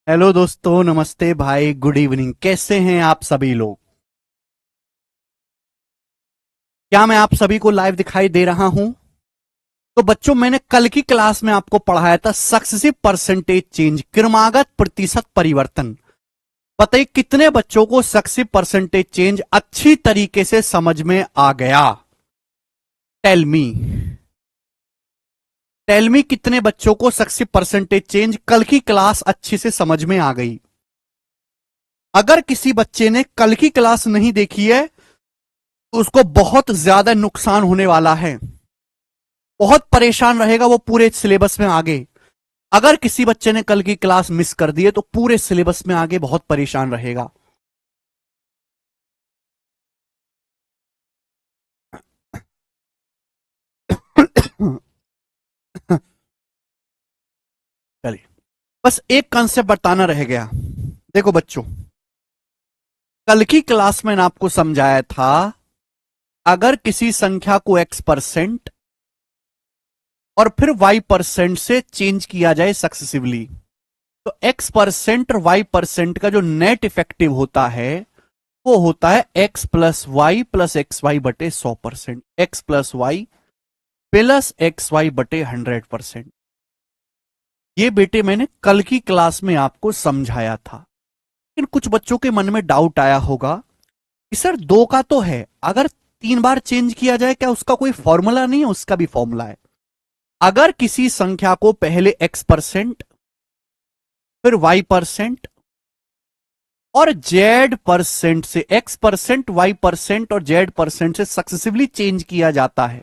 Hello दोस्तों, नमस्ते भाई, गुड इवनिंग। कैसे हैं आप सभी लोग? क्या मैं आप सभी को लाइव दिखाई दे रहा हूं? तो बच्चों, मैंने कल की क्लास में आपको पढ़ाया था सक्सेसिव परसेंटेज चेंज, क्रमागत प्रतिशत परिवर्तन। बताइए कितने बच्चों को सक्सेसिव परसेंटेज चेंज अच्छी तरीके से समझ में आ गया? Tell me. टेल मी, कितने बच्चों को सक्सेसिव परसेंटेज चेंज कल की क्लास अच्छी से समझ में आ गई? अगर किसी बच्चे ने कल की क्लास नहीं देखी है तो उसको बहुत ज्यादा नुकसान होने वाला है, बहुत परेशान रहेगा वो पूरे सिलेबस में आगे। अगर किसी बच्चे ने कल की क्लास मिस कर दी है तो पूरे सिलेबस में आगे बहुत परेशान रहेगा। चलिए, बस एक कंसेप्ट बताना रह गया। देखो बच्चों, कल की क्लास में आपको समझाया था, अगर किसी संख्या को x परसेंट और फिर y परसेंट से चेंज किया जाए सक्सेसिवली, तो x परसेंट और y परसेंट का जो नेट इफेक्टिव होता है वो होता है x plus y plus x y बटे 100%, x plus y plus x y बटे 100%। ये बेटे मैंने कल की क्लास में आपको समझाया था। लेकिन कुछ बच्चों के मन में डाउट आया होगा कि सर दो का तो है, अगर 3 बार चेंज किया जाए क्या उसका कोई फॉर्मूला नहीं है? उसका भी फॉर्मूला है। अगर किसी संख्या को पहले x परसेंट, फिर y परसेंट और z परसेंट से, x परसेंट, y परसेंट और z परसेंट से सक्सेसिवली चेंज किया जाता है,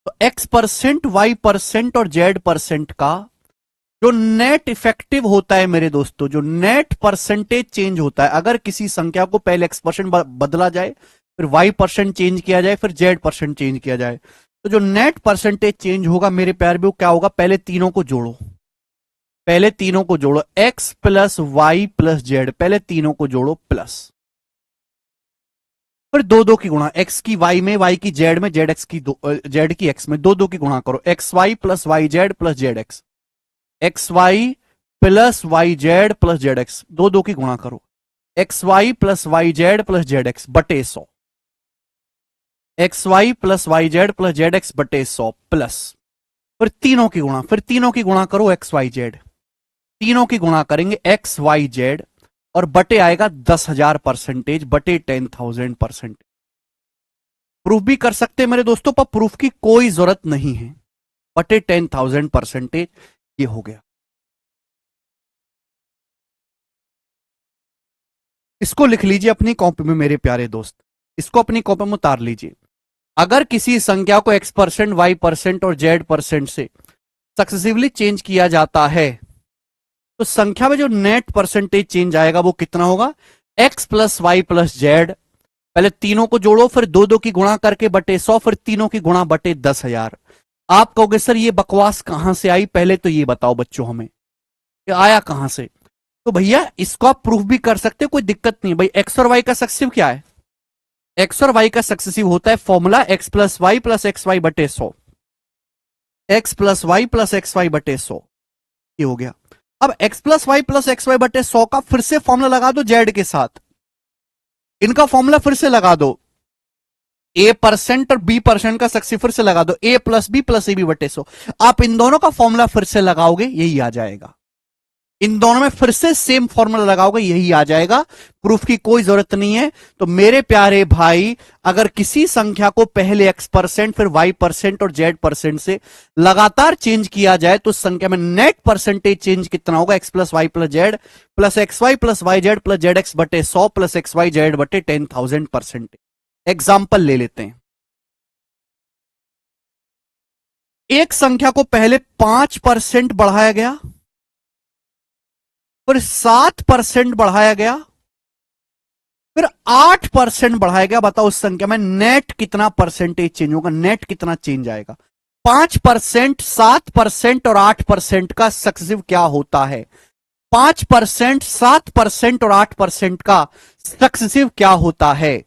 तो x परसेंट, y परसेंट और z परसेंट का जो नेट इफेक्टिव होता है मेरे दोस्तों, जो नेट परसेंटेज चेंज होता है, अगर किसी संख्या को पहले x परसेंट बदला जाए, फिर y परसेंट चेंज किया जाए, फिर z परसेंट चेंज किया जाए, तो जो नेट परसेंटेज चेंज होगा मेरे प्यारे, वो क्या होगा? पहले तीनों को जोड़ो, पहले तीनों को जोड़ो, x plus y plus z, पहले तीनों को जोड़ो प्लस, फिर दो दो की गुणा, x की y में, y की z में, जेड एक्स की जेड की x में, दो दो की गुणा करो, x y plus y z plus z x, x y plus y z plus z x, दो दो की गुणा करो, x y plus y z plus z x बटे 100, x y plus y z plus z x बटे 100 plus, फिर तीनों की गुणा, फिर तीनों की गुणा करो एक्स वाई जेड, तीनों की गुणा करेंगे एक्स वाई जेड और बटे आएगा 10,000% बटे 10,000%। प्रूफ भी कर सकते हैं मेरे दोस्तों, पर प्रूफ की कोई जरूरत नहीं है, बटे 10,000% ये हो गया। इसको लिख लीजिए अपनी कॉपी में मेरे प्यारे दोस्त, इसको अपनी कॉपी में उतार लीजिए। अगर किसी संख्या को x परसेंट, y परसेंट और z परसेंट से सक्सेसिवली चेंज किया जाता है, तो संख्या में जो नेट परसेंटेज चेंज आएगा वो कितना होगा? x plus y plus z, पहले तीनों को जोड़ो, फिर दो दो की गुणा करके बटे 100, फिर तीनों की गुणा बटे 10,000। आप कहोगे सर ये बकवास कहां से आई? पहले तो ये बताओ बच्चों हमें, ये आया कहां से? तो भैया इसको आप प्रूफ भी कर सकते हो, कोई दिक्कत नहीं भाई। एक्स और वाई का सक्सेसिव क्या है? एक्स और वाई का सक्सेसिव होता है formula x plus y plus x y बटे 100, x plus y plus x y बटे 100, ये हो गया। अब x plus y plus x y बटे 100 का फिर से फॉर्मूला लगा दो z के साथ, इनका फॉर्मूला फिर से लगा दो, a परसेंट और b परसेंट का सक्सेसिव फिर से लगा दो, a plus b plus a b बटे 100। आप इन दोनों का फॉर्मूला फिर से लगाओगे, यही आ जाएगा। इन दोनों में फिर से सेम फॉर्मूला लगाओगे, यही आ जाएगा। प्रूफ की कोई जरूरत नहीं है। तो मेरे प्यारे भाई, अगर किसी संख्या को पहले x परसेंट, फिर y परसेंट और z परसेंट से लगातार चेंज किया जाए, तो संख्या में नेट परसेंटेज चेंज कितना होगा? x plus y plus z plus x y plus y z plus z x बटे 100 प्लस एक्स वाई जेड बटे 10,000%। एग्जाम्पल ले लेते हैं। एक संख्या को पहले 5% बढ़ाया गया, फिर 7% बढ़ाया गया, फिर 8% बढ़ाया गया। बताओ उस संख्या में नेट कितना परसेंटेज चेंज होगा? नेट कितना चेंज आएगा? 5%, 7% और 8% का सक्सेसिव क्या होता है? 5%, 7% और 8% का सक्सेसिव क्या होता है?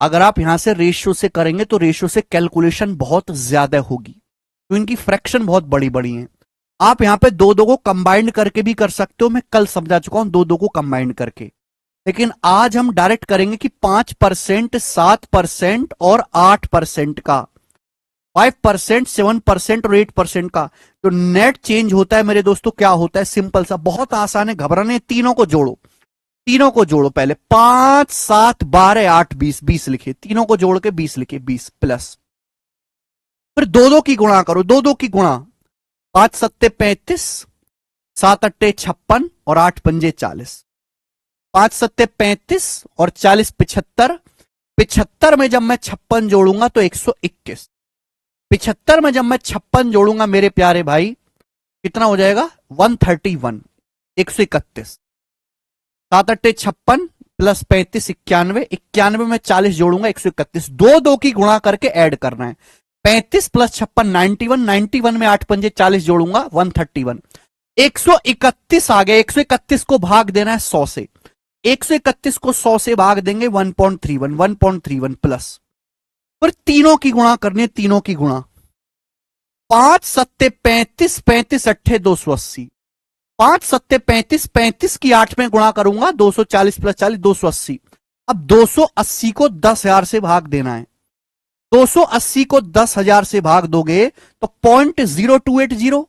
अगर आप यहां से रेशियो से करेंगे तो रेशियो से कैलकुलेशन बहुत ज्यादा होगी, तो इनकी फ्रैक्शन बहुत बड़ी बड़ी है। आप यहां पे दो दो को कंबाइंड करके भी कर सकते हो, मैं कल समझा चुका हूं दो दो को कंबाइंड करके। लेकिन आज हम डायरेक्ट करेंगे कि 5%, 7% और 8% का, 5%, 7% और 8% का जो नेट चेंज होता है मेरे दोस्तों, क्या होता है, सिंपल सा, बहुत आसान है, घबराने, तीनों को जोड़ो, तीनों को जोड़ो पहले, 5, 7, 12, 8, 20, 20 लिखे, तीनों को जोड़ के 20 लिखे, 20 प्लस, फिर दो दो की गुणा करो, दो दो की गुणा, 5 सत्ते 35, 7 अट्टे 56 और 8 पंजे 40, 5 सत्ते 35 और 40 75, 75 में जब मैं 56 जोड़ूंगा तो 121, 75 में जब मैं 56 जोड़ूंगा मेरे प्यारे भाई, कितना हो जाएगा, 131, 131, 7 अट्टे 56 प्लस 35 91, 91 में 40 जोड़ूंगा 131, दो दो की गुणा करके ऐड करना है, 35 प्लस 56 91, 91 में 8 पंजे 40 जोड़ूंगा 131, 131 आ गया, 131 को भाग देना है 100 से, 131 को 100 से भाग देंगे 1.31, 1.31 प्लस, फिर तीनों की गुणा करनी है, तीनों की गुणा, 5 सत्ते 35, 35 अट्ठे 280, 5 सत्ते 35, 35 की 8 में गुणा करूंगा 240 प्लस 40 280, अब 280 को 10,000 से भाग देना है, 280 को 10,000 से भाग दोगे तो 0.0280,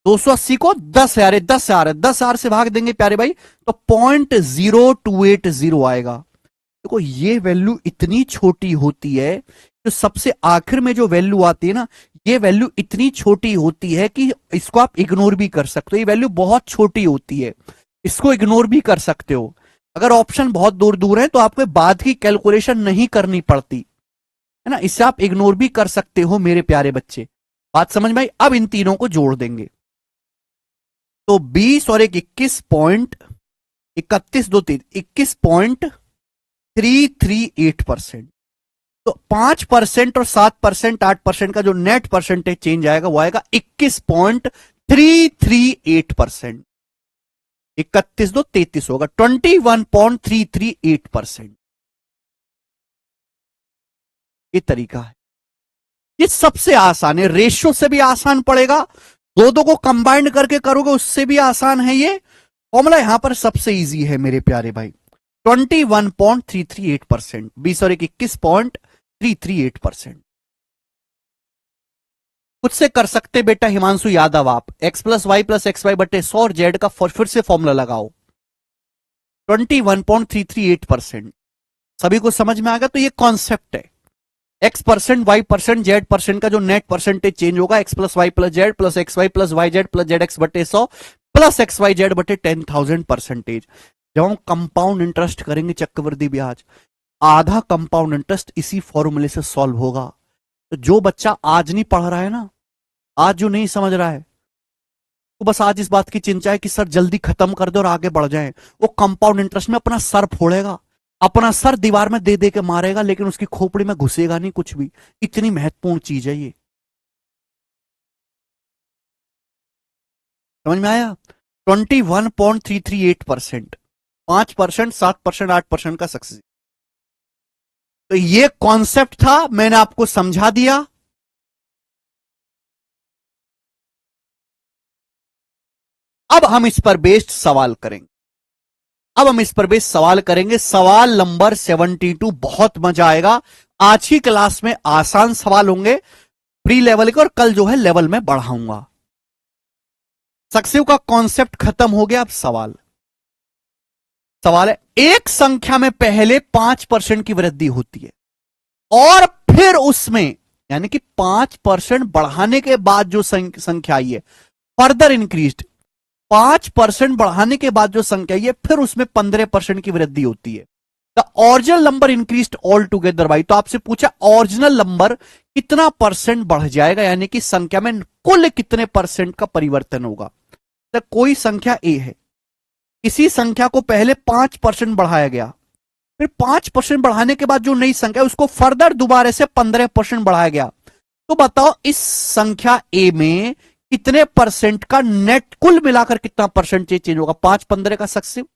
280 को 10,000 10,000 से भाग देंगे प्यारे भाई तो 0.0280 आएगा। देखो ये वैल्यू इतनी छोटी होती है, तो सबसे आखिर में जो वैल्यू आती है ना, ये वैल्यू इतनी छोटी होती है कि इसको आप इग्नोर भी कर सकते हो, ये वैल्यू बहुत छोटी होती है, इसको इग्नोर भी कर सकते हो। अगर ऑप्शन बहुत दूर दूर है तो आपको बाद की कैलकुलेशन नहीं करनी पड़ती है ना, इससे आप इग्नोर भी कर सकते हो मेरे प्यारे बच्चे, बात समझ में आई। अब इन तीनों को जोड़ देंगे तो 20 और एक 21, 2 3 21.338%, तो 5% और 7%, 8% का जो नेट परसेंटेज चेंज आएगा वो आएगा 21.338%, 31 2 33 होगा, 21.338%। ये तरीका है, ये सबसे आसान है, रेशियो से भी आसान पड़ेगा, दो दो को कंबाइंड करके करोगे उससे भी आसान है, ये फॉर्मूला यहां पर सबसे इजी है मेरे प्यारे भाई, 21.338%, 20 और 21.338%। खुद से कर सकते बेटा हिमांशु यादव आप, x plus y plus x y बटे 100 और जेड का फिर से फॉर्मूला लगाओ, 21.338%। सभी को समझ में आ गया, तो ये कॉन्सेप्ट है, x%, y%, z% का जो नेट परसेंटेज चेंज होगा, x plus y plus z plus x y plus y z plus z x बटे 100 प्लस एक्स वाई जेड बटे 10,000%। जब हम कंपाउंड इंटरेस्ट करेंगे चक्रवृद्धि ब्याज, आधा कंपाउंड इंटरेस्ट इसी फॉर्मूले से सॉल्व होगा। तो जो बच्चा आज नहीं पढ़ रहा है ना, आज जो नहीं समझ रहा है, तो बस आज इस बात की चिंता है कि सर जल्दी खत्म कर दो और आगे बढ़ जाए, वो कंपाउंड इंटरेस्ट में अपना सर फोड़ेगा, अपना सर दीवार में दे दे के मारेगा, लेकिन उसकी खोपड़ी में घुसेगा नहीं कुछ भी। इतनी महत्वपूर्ण चीज है ये, समझ में आया। 21.338%, 5%, 7%, 8% का सक्सेस। तो ये कॉन्सेप्ट था, मैंने आपको समझा दिया। अब हम इस पर बेस्ड सवाल करेंगे, अब हम इस पर बेस्ड सवाल करेंगे, सवाल नंबर 72। बहुत मजा आएगा, आज की क्लास में आसान सवाल होंगे प्री लेवल के, और कल जो है लेवल में बढ़ाऊंगा। सक्सेसिव का कॉन्सेप्ट खत्म हो गया, अब सवाल है, एक संख्या में पहले 5% की वृद्धि होती है और फिर उसमें, यानी कि 5% बढ़ाने के बाद जो संख्या आई है, फर्दर इंक्रीज्ड, 5% बढ़ाने के बाद जो संख्या आई है, फिर उसमें 15% की वृद्धि होती है। The original number increased all together by, तो आपसे पूछा ओरिजिनल नंबर कितना परसेंट बढ़ जाएगा, यानी कि संख्या में कुल कितने परसेंट का परिवर्तन होगा। तो कोई संख्या ए है, इसी संख्या को पहले 5% बढ़ाया गया, फिर 5% बढ़ाने के बाद जो नई संख्या है उसको फर्दर दोबारा से 15% बढ़ाया गया, तो बताओ इस संख्या ए में कितने परसेंट का नेट, कुल मिलाकर कितना परसेंटेज चेंज होगा। 5 15 का सक्सेसिव,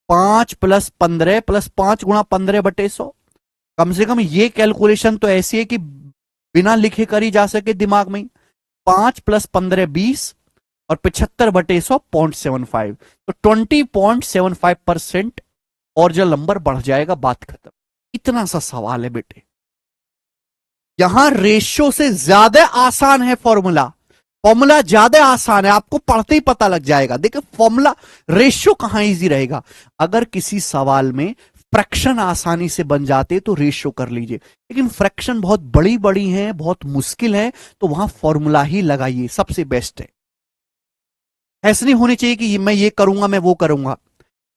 5 प्लस 15 प्लस 5 गुणा 15 बटे 100। कम से कम ये कैलकुलेशन तो ऐसी है कि बिना लिखे करी जा सके दिमाग में। 5 प्लस 15 20, और 75/100 0.75, तो 20.75% ऑरिजिनल नंबर बढ़ जाएगा, बात खत्म। इतना सा सवाल है बेटे। यहां रेशियो से ज्यादा आसान है फॉर्मूला, फॉर्मूला ज्यादा आसान है, आपको पढ़ते ही पता लग जाएगा। देखिए फॉर्मूला, रेशियो कहां इजी रहेगा। अगर किसी सवाल में फ्रैक्शन आसानी से बन जाते तो रेशियो कर लीजिए, लेकिन फ्रैक्शन बहुत बड़ी बड़ी है, बहुत मुश्किल है, तो वहां फॉर्मूला ही लगाइए, सबसे बेस्ट है। ऐसा नहीं होनी चाहिए कि मैं ये करूंगा मैं वो करूंगा।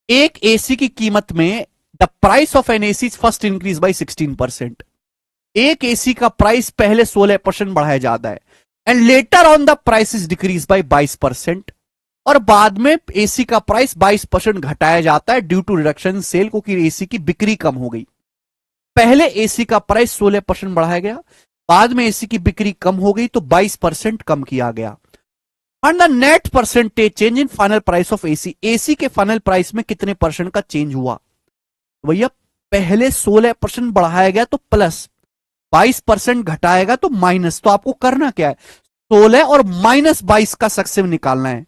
एक एसी की कीमत में the price of N AC first increase by 16%। एक एसी का प्राइस पहले 16% बढ़ाया जाता है, and later on the price is decrease by 22%, और बाद में एसी का प्राइस 22% घटाया जाता है ड्यू टू रिडक्शन सेल, क्योंकि एसी की बिक्री कम हो गई। पहले एसी का प्राइस 16% बढ़ाया गया, बाद में एसी की बिक्री कम हो गई तो 22% कम किया गया। And the net percentage change in final price of AC, AC के फाइनल प्राइस में कितने परसेंट का चेंज हुआ। तो भैया पहले 16% बढ़ाया गया तो प्लस, 22% घटाएगा तो माइनस। तो आपको करना क्या है, 16 और -22 का सक्सेसिव निकालना है।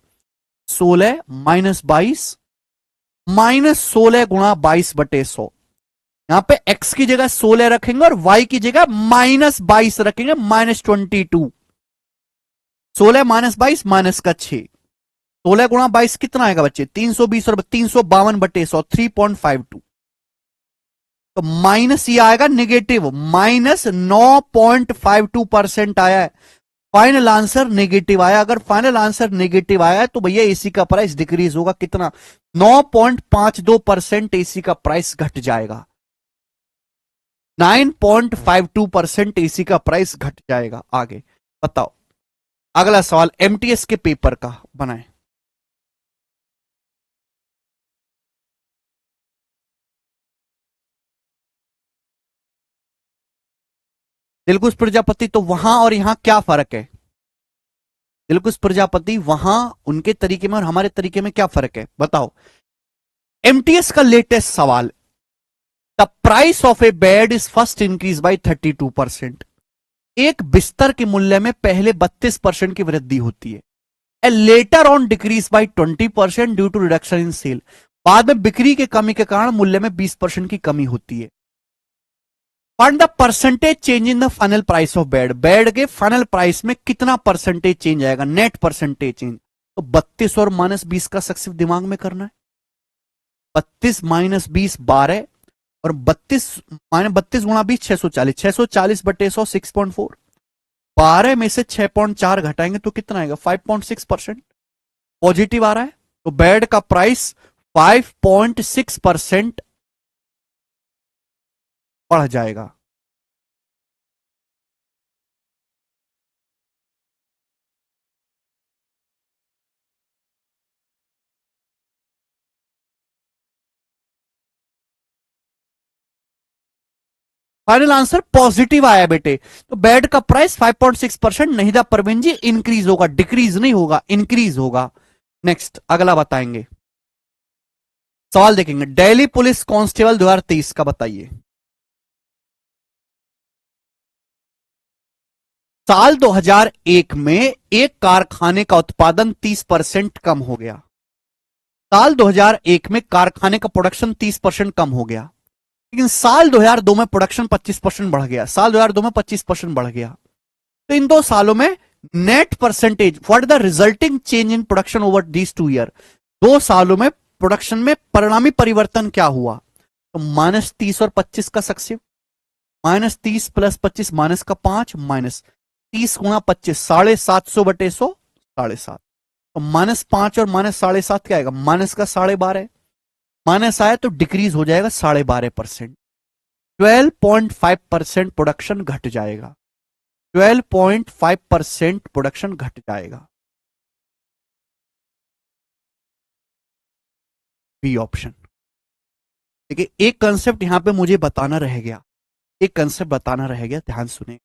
16 - 22 -16 गुणा 22/100। यहां पे x की जगह 16 रखेंगे और y की जगह -22 रखेंगे, -22। 16 - 22 माइनस का 6, 16 गुणा 22 कितना आएगा बच्चे, 320 और 352/100, 3.52। तो माइनस ये आएगा नेगेटिव, -9.52% आया है। फाइनल आंसर नेगेटिव आया। अगर फाइनल आंसर नेगेटिव आया तो भैया एसी का प्राइस डिक्रीज होगा, कितना, 9.52% एसी का प्राइस घट जाएगा। 9.52% एसी का प्राइस घट जाएगा। आगे बताओ, अगला सवाल एमटीएस के पेपर का बनाए। दिलकुश प्रजापति, तो वहां और यहां क्या फर्क है। दिलकुश प्रजापति, वहां उनके तरीके में और हमारे तरीके में क्या फर्क है बताओ। एमटीएस का लेटेस्ट सवाल, the price of A bed is first increase by 32%। एक बिस्तर के मूल्य में पहले 32% की वृद्धि होती है, and later on decrease by 20% due to reduction in sale. बाद में बिक्री के कमी के कारण मूल्य में 20% की कमी होती है। Find the percentage change in the final price of bed, bed के फाइनल प्राइस में कितना परसेंटेज चेंज आएगा, नेट परसेंटेज चेंज। तो 32 और -20 का सक्सेसिव दिमाग में करना है। 32 - 20 12, और 32 गुणा 20 640, 640/100 6.4। 12 में से 6.4 घटाएंगे तो कितना आएगा, 5.6% पॉजिटिव आ रहा है। तो बेड का प्राइस 5.6% बढ़ जाएगा। फाइनल आंसर पॉजिटिव आया बेटे, तो बेड का प्राइस 5.6% नहीं था प्रवीण जी, इंक्रीज होगा, डिक्रीज नहीं होगा, इंक्रीज होगा। नेक्स्ट अगला बताएंगे, सवाल देखेंगे। दिल्ली पुलिस कांस्टेबल 2023 का बताइए। साल 2001 में एक कारखाने का उत्पादन 30% कम हो गया। साल 2001 में कारखाने का प्रोडक्शन 30% कम हो गया, लेकिन साल 2002 में प्रोडक्शन 25% बढ़ गया। साल 2002 में 25% बढ़ गया। तो इन 2 सालों में net percentage, what the resulting change in production over these 2 year, 2 सालों में प्रोडक्शन में परिणामी परिवर्तन क्या हुआ। तो -30 और 25 का सक्सेसिव, -30 + 25 -5, -30 गुणा 25 750/100 7.5। तो -5 और -7.5 क्या आएगा, माइनस का 12.5, माइनस आया तो डिक्रीज हो जाएगा 12.5%। 12.5% प्रोडक्शन घट जाएगा, 12.5% प्रोडक्शन घट जाएगा। B option. देखिए एक कंसेप्ट यहां पे मुझे बताना रह गया, एक कंसेप्ट बताना रह गया, ध्यान सुने।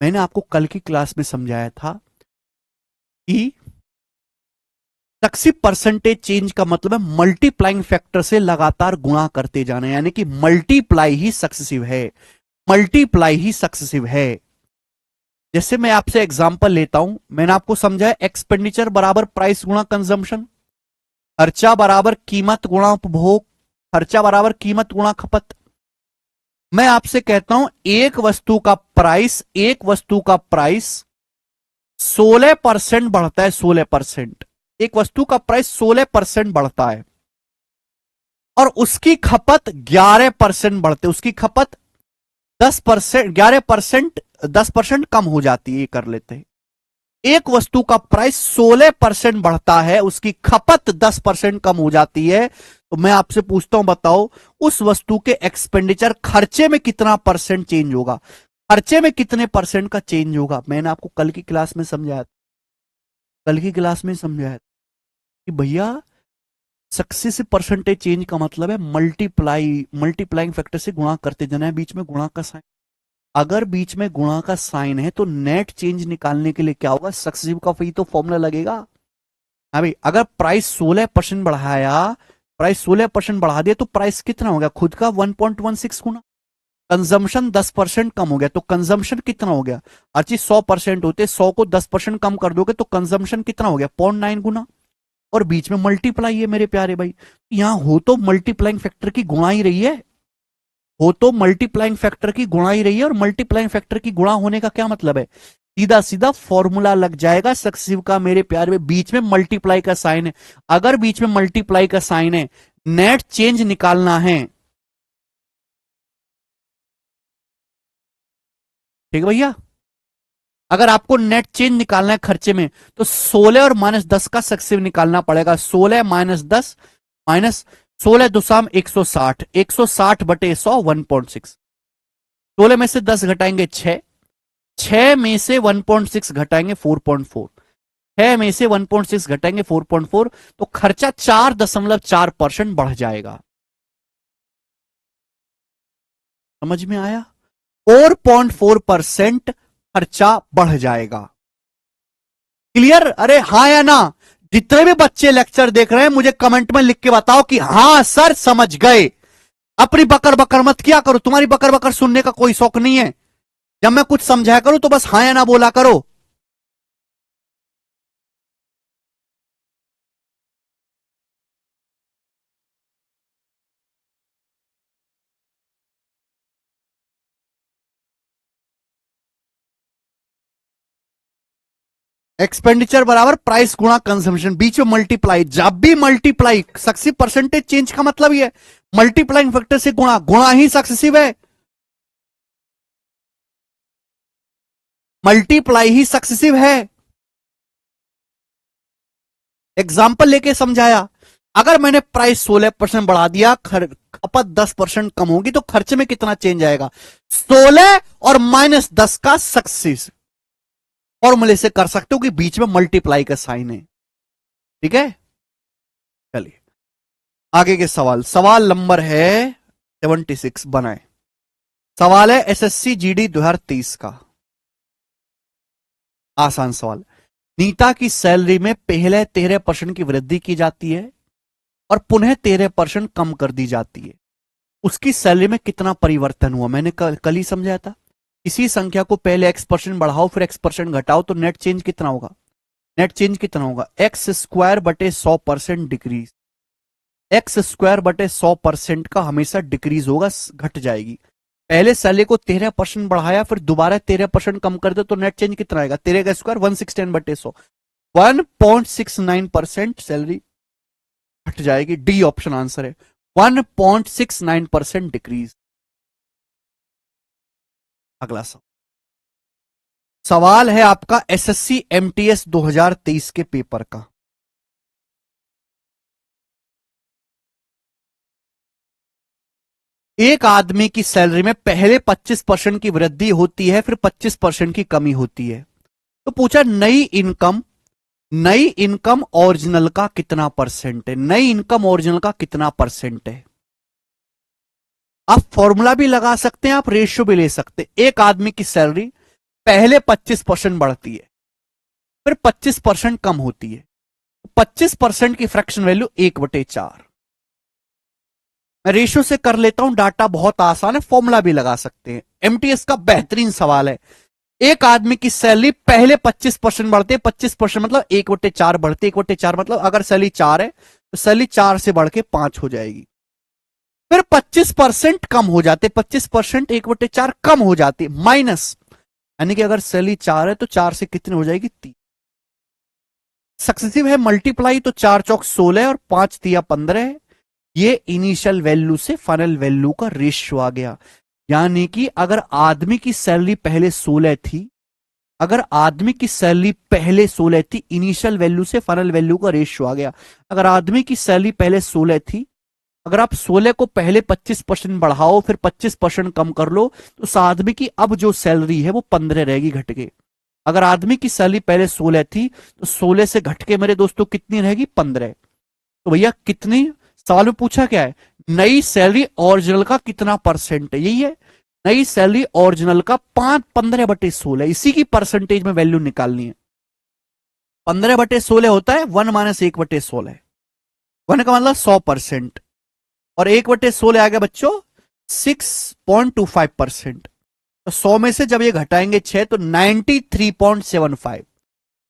मैंने आपको कल की क्लास में समझाया था कि सक्सेसिव परसेंटेज चेंज का मतलब है मल्टीप्लाइंग फैक्टर से लगातार गुणा करते जाना, यानी कि मल्टीप्लाई ही सक्सेसिव है, मल्टीप्लाई ही सक्सेसिव है। जैसे मैं आपसे एग्जांपल लेता हूं, मैंने आपको समझाया एक्सपेंडिचर बराबर प्राइस गुणा कंजम्पशन, खर्चा बराबर कीमत गुणा उपभोग, खर्चा बराबर कीमत गुणा खपत। मैं आपसे कहता हूं एक वस्तु का प्राइस 16% बढ़ता है, 16%। एक वस्तु का प्राइस 16% बढ़ता है और उसकी खपत 11% बढ़ते, उसकी खपत 10%, 11%, 10% कम हो जाती है, ये कर लेते हैं। एक वस्तु का प्राइस 16% बढ़ता है, उसकी खपत 10% कम हो जाती है, तो मैं आपसे पूछता हूं, बताओ उस वस्तु के एक्सपेंडिचर खर्चे में कितना परसेंट चेंज होगा, खर्चे में कितने परसेंट का चेंज होगा। मैंने आपको कल की क्लास में समझाया था, कल की क्लास में समझाया था कि भैया सक्सेसिव परसेंटेज चेंज का मतलब है मल्टीप्लाइंग फैक्टर से गुणा करते जाना है, बीच में गुणा का साइन। अगर बीच में गुणा का साइन है तो नेट चेंज निकालने के लिए क्या होगा, सक्सेसिव का ही तो फॉर्मूला लगेगा। हाँ भाई, अगर प्राइस 16% बढ़ाया, प्राइस 16% बढ़ा दिया तो प्राइस कितना हो गया, खुद का 1.16 गुना। कंजम्पशन 10% कम हो गया तो कंजम्पशन कितना हो गया, हर चीज 100% होते, 100 को 10% कम कर दोगे तो कंजम्पशन कितना हो गया, 0.9 गुना। और बीच में मल्टीप्लाई है मेरे प्यारे भाई, यहां हो तो मल्टीप्लाइंग फैक्टर की गुणा ही रही है, हो तो मल्टीप्लाइंग फैक्टर की गुणा ही रही है। और मल्टीप्लाइंग फैक्टर की गुणा होने का क्या मतलब है, सीधा सीधा फॉर्मूला लग जाएगा सक्सेसिव का मेरे प्यारे में, बीच में मल्टीप्लाई का साइन है। अगर बीच में मल्टीप्लाई का साइन है, नेट चेंज निकालना है, ठीक है भैया। अगर आपको नेट चेंज निकालना है खर्चे में, तो 16 और -10 का सक्सेसिव निकालना पड़ेगा। 16 -10 माइनस 16 दुसाम 160, 160 बटे 100 1.6। 16 में से 10 घटाएंगे 6, 6 में से 1.6 घटाएंगे 4.4, 6 में से 1.6 घटाएंगे 4.4, तो खर्चा 4.4% बढ़ जाएगा। समझ में आया, 4.4% खर्चा बढ़ जाएगा। क्लियर, अरे हाँ या ना। जितने भी बच्चे लेक्चर देख रहे हैं मुझे कमेंट में लिख के बताओ कि हाँ सर समझ गए। अपनी बकर बकर मत किया करो, तुम्हारी बकर बकर सुनने का कोई शौक नहीं है। जब मैं कुछ समझाया करूं तो बस हाँ या ना बोला करो। एक्सपेंडिचर बराबर प्राइस गुणा कंजम्पशन, बीच में मल्टीप्लाई। जब भी मल्टीप्लाई, सक्सेसिव परसेंटेज चेंज का मतलब ही है मल्टीप्लाइंग फैक्टर से गुणा, गुणा ही सक्सेसिव है, मल्टीप्लाई ही सक्सेसिव है। एग्जाम्पल लेके समझाया, अगर मैंने प्राइस 16% बढ़ा दिया, खपत 10% कम होगी, तो खर्चे में कितना चेंज आएगा, 16 और -10 का सक्सेस। फॉर्मूले से कर सकते हो कि बीच में मल्टीप्लाई का साइन है, ठीक है। चलिए आगे के सवाल, सवाल नंबर है 76 बनाए। सवाल है एसएससी जीडी 2023 का, आसान सवाल। नीता की सैलरी में पहले 13% की वृद्धि की जाती है और पुनः 13% कम कर दी जाती है। उसकी सैलरी में कितना परिवर्तन हुआ, मैंने कल ही समझाया था। इसी संख्या को पहले x% बढ़ाओ फिर x% घटाओ तो नेट चेंज कितना होगा, नेट चेंज कितना होगा, x² बटे 100% डिक्रीज। x² बटे 100% का हमेशा डिक्रीज होगा, घट जाएगी। पहले सैलरी को 13% बढ़ाया फिर दोबारा 13% कम कर दे तो नेट चेंज कितना आएगा, 13 का स्क्वायर 116 बटे 100, 1.69% सैलरी घट जाएगी। डी ऑप्शन आंसर है, 1.69% डिक्रीज। अगला सवाल है आपका एसएससी एमटीएस 2023 के पेपर का। एक आदमी की सैलरी में पहले 25% की वृद्धि होती है फिर 25% की कमी होती है। तो पूछा नई इनकम ओरिजिनल का कितना परसेंट है, नई इनकम ओरिजिनल का कितना परसेंट है। आप फॉर्मूला भी लगा सकते हैं, आप रेशियो भी ले सकते हैं। एक आदमी की सैलरी पहले 25% बढ़ती है फिर 25% कम होती है, 25% की फ्रैक्शन वैल्यू 1/4। मैं रेशियो से कर लेता हूं, डाटा बहुत आसान है, फॉर्मूला भी लगा सकते हैं। एमटीएस का बेहतरीन सवाल है, एक आदमी की सैलरी पहले 25% बढ़ते, 25% मतलब 1/4 बढ़ते, 1/4 मतलब अगर सैलरी 4 है तो सैलरी 4 से बढ़ के 5 हो जाएगी। फिर 25% कम हो जाते, 25% 1/4 कम हो जाती, माइनस, यानी कि अगर सैलरी 4 है तो 4 से कितनी हो जाएगी, 3। सक्सेसिव है मल्टीप्लाई, तो 4 चौक 16 और 5 तिया 15 है। ये इनिशियल वैल्यू से फाइनल वैल्यू का रेशियो आ गया। यानी कि अगर आदमी की सैलरी पहले 16 थी, अगर आदमी की सैलरी पहले 16 थी, इनिशियल वैल्यू से फाइनल वैल्यू का रेशियो आ गया। अगर आदमी की सैलरी पहले 16 थी, अगर आप 16 को पहले 25% बढ़ाओ फिर 25% कम कर लो, तो उस आदमी की अब जो सैलरी है वो 15 रहेगी घट के। अगर आदमी की सैलरी पहले 16 थी तो 16 से घट के मेरे दोस्तों कितनी रहेगी, 15। तो भैया कितनी, सवाल में पूछा क्या है, नई सैलरी ओरिजिनल का कितना परसेंट है, यही है। नई सैलरी ओरिजिनल का 15/16, इसी की परसेंटेज में वैल्यू निकालनी है। 15/16 होता है 1 - 1/16। 1 का मतलब 100%, और 1/16 आ गया बच्चों 6.25%। तो 100 में से जब ये घटाएंगे 6 तो 93.75,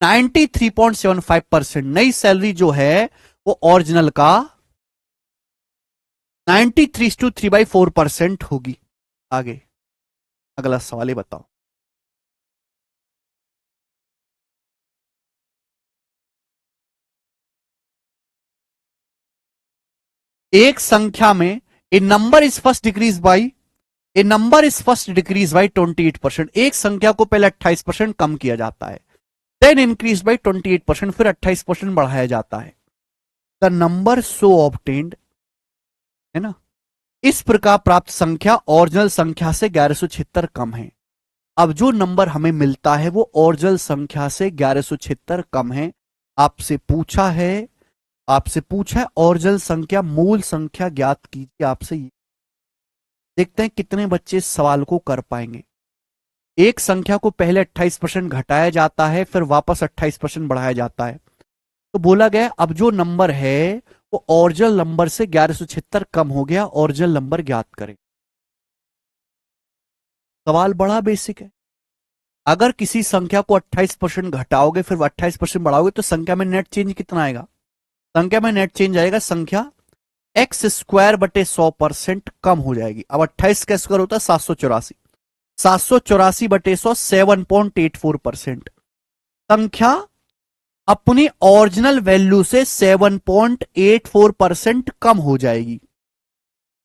93.75% नई सैलरी जो है वो ओरिजिनल का 93/3/4% होगी। आगे अगला सवाल ये बताओ। एक संख्या में a number is first decrease by, a number is first decrease by 28%। एक संख्या को पहले 28% कम किया जाता है, देन इंक्रीज बाई 28%, फिर 28% बढ़ाया जाता है। द नंबर सो ऑब्टेन्ड, है ना, इस प्रकार प्राप्त संख्या ओरिजिनल संख्या से 1176 कम है। अब जो नंबर हमें मिलता है वो ओरिजिनल संख्या से 1176 कम है। आपसे पूछा है, आपसे पूछा है ओरिजिनल संख्या मूल संख्या ज्ञात कीजिए। आपसे देखते हैं कितने बच्चे इस सवाल को कर पाएंगे। एक संख्या को पहले 28% घटाया जाता है फिर वापस 28% बढ़ाया जाता है। तो बोला गया अब जो नंबर है वो ओरिजिनल नंबर से 1176 कम हो गया, ओरिजिनल नंबर ज्ञात करें। सवाल बड़ा बेसिक है। अगर किसी संख्या को 28% घटाओगे फिर 28% बढ़ाओगे तो संख्या में नेट चेंज कितना आएगा, संख्या में नेट चेंज आएगा, संख्या x²/100% कम हो जाएगी। अब 28 का स्क्वायर होता है 784, 784/100 7.84%। संख्या अपनी ओरिजिनल वैल्यू से 7.84% कम हो जाएगी।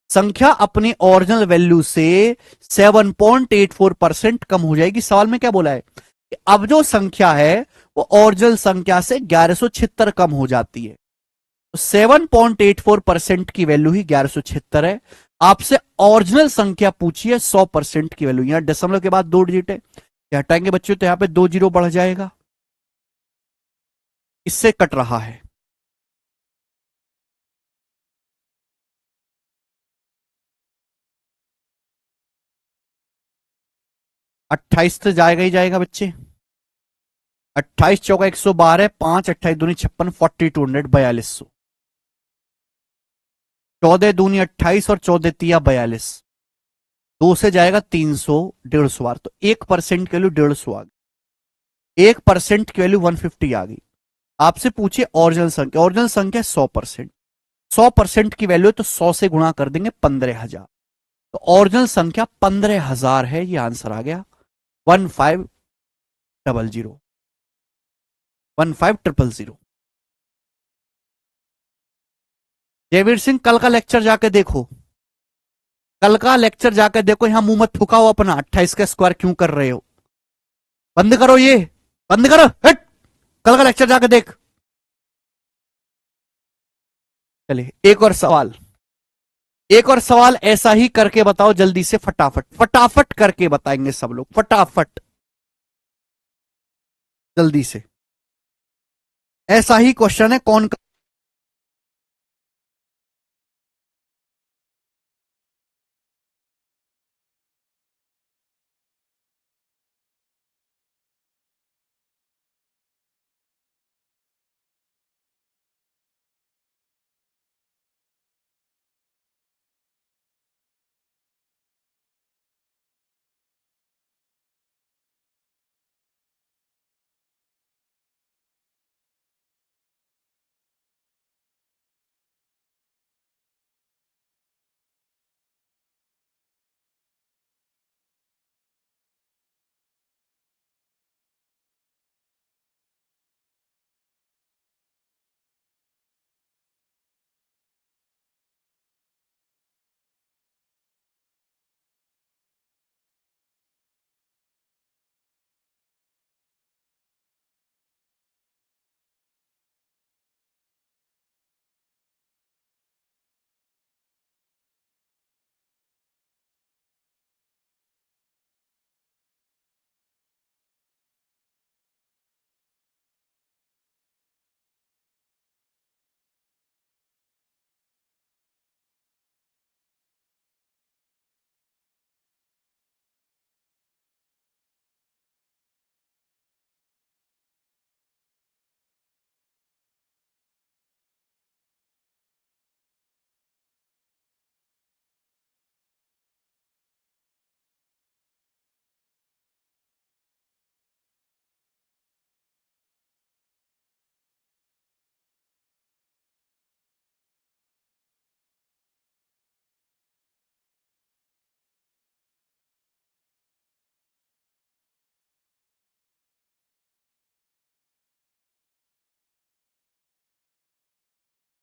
संख्या अपनी ओरिजिनल वैल्यू से 7.84% कम हो जाएगी। सवाल में क्या बोला है कि अब जो संख्या है वो ओरिजिनल संख्या से 1176 कम हो जाती है। तो 7.84% की वैल्यू ही 1176 है। आपसे ओरिजिनल संख्या पूछिए 100% की वैल्यू, यहां दशमलव के बाद 2 डिजिट है, हटाएंगे बच्चों तो यहां पे 2 जीरो बढ़ जाएगा, इससे कट रहा है। 28 तो जाएगा ही जाएगा बच्चे। 28 × 4 = 112, 5 28 दूनी 56, 4200 4200। 14 दूनी 28 और 14 तिया 42, 2 से जाएगा 300, 150 बार, तो 1% की वैल्यू 150 आ गई, 1% की वैल्यू 150 आ गई। आपसे पूछिए ओरिजिनल संख्या, ओरिजिनल संख्या 100%, 100% की वैल्यू तो 100 से गुणा कर देंगे 15,000, तो ओरिजिनल संख्या 15,000 है, ये आंसर आ गया 1500, 1500। जयवीर सिंह कल का लेक्चर जाके देखो, कल का लेक्चर जाकर देखो, यहां मुंह मत फुकाओ अपना, 28 का स्क्वायर क्यों कर रहे हो, बंद करो ये, बंद करो हट, कल का लेक्चर जाकर देख। चलिए एक और सवाल, एक और सवाल ऐसा ही करके बताओ जल्दी से, फटाफट फटाफट करके बताएंगे सब लोग, फटाफट जल्दी से। ऐसा ही क्वेश्चन है, कौन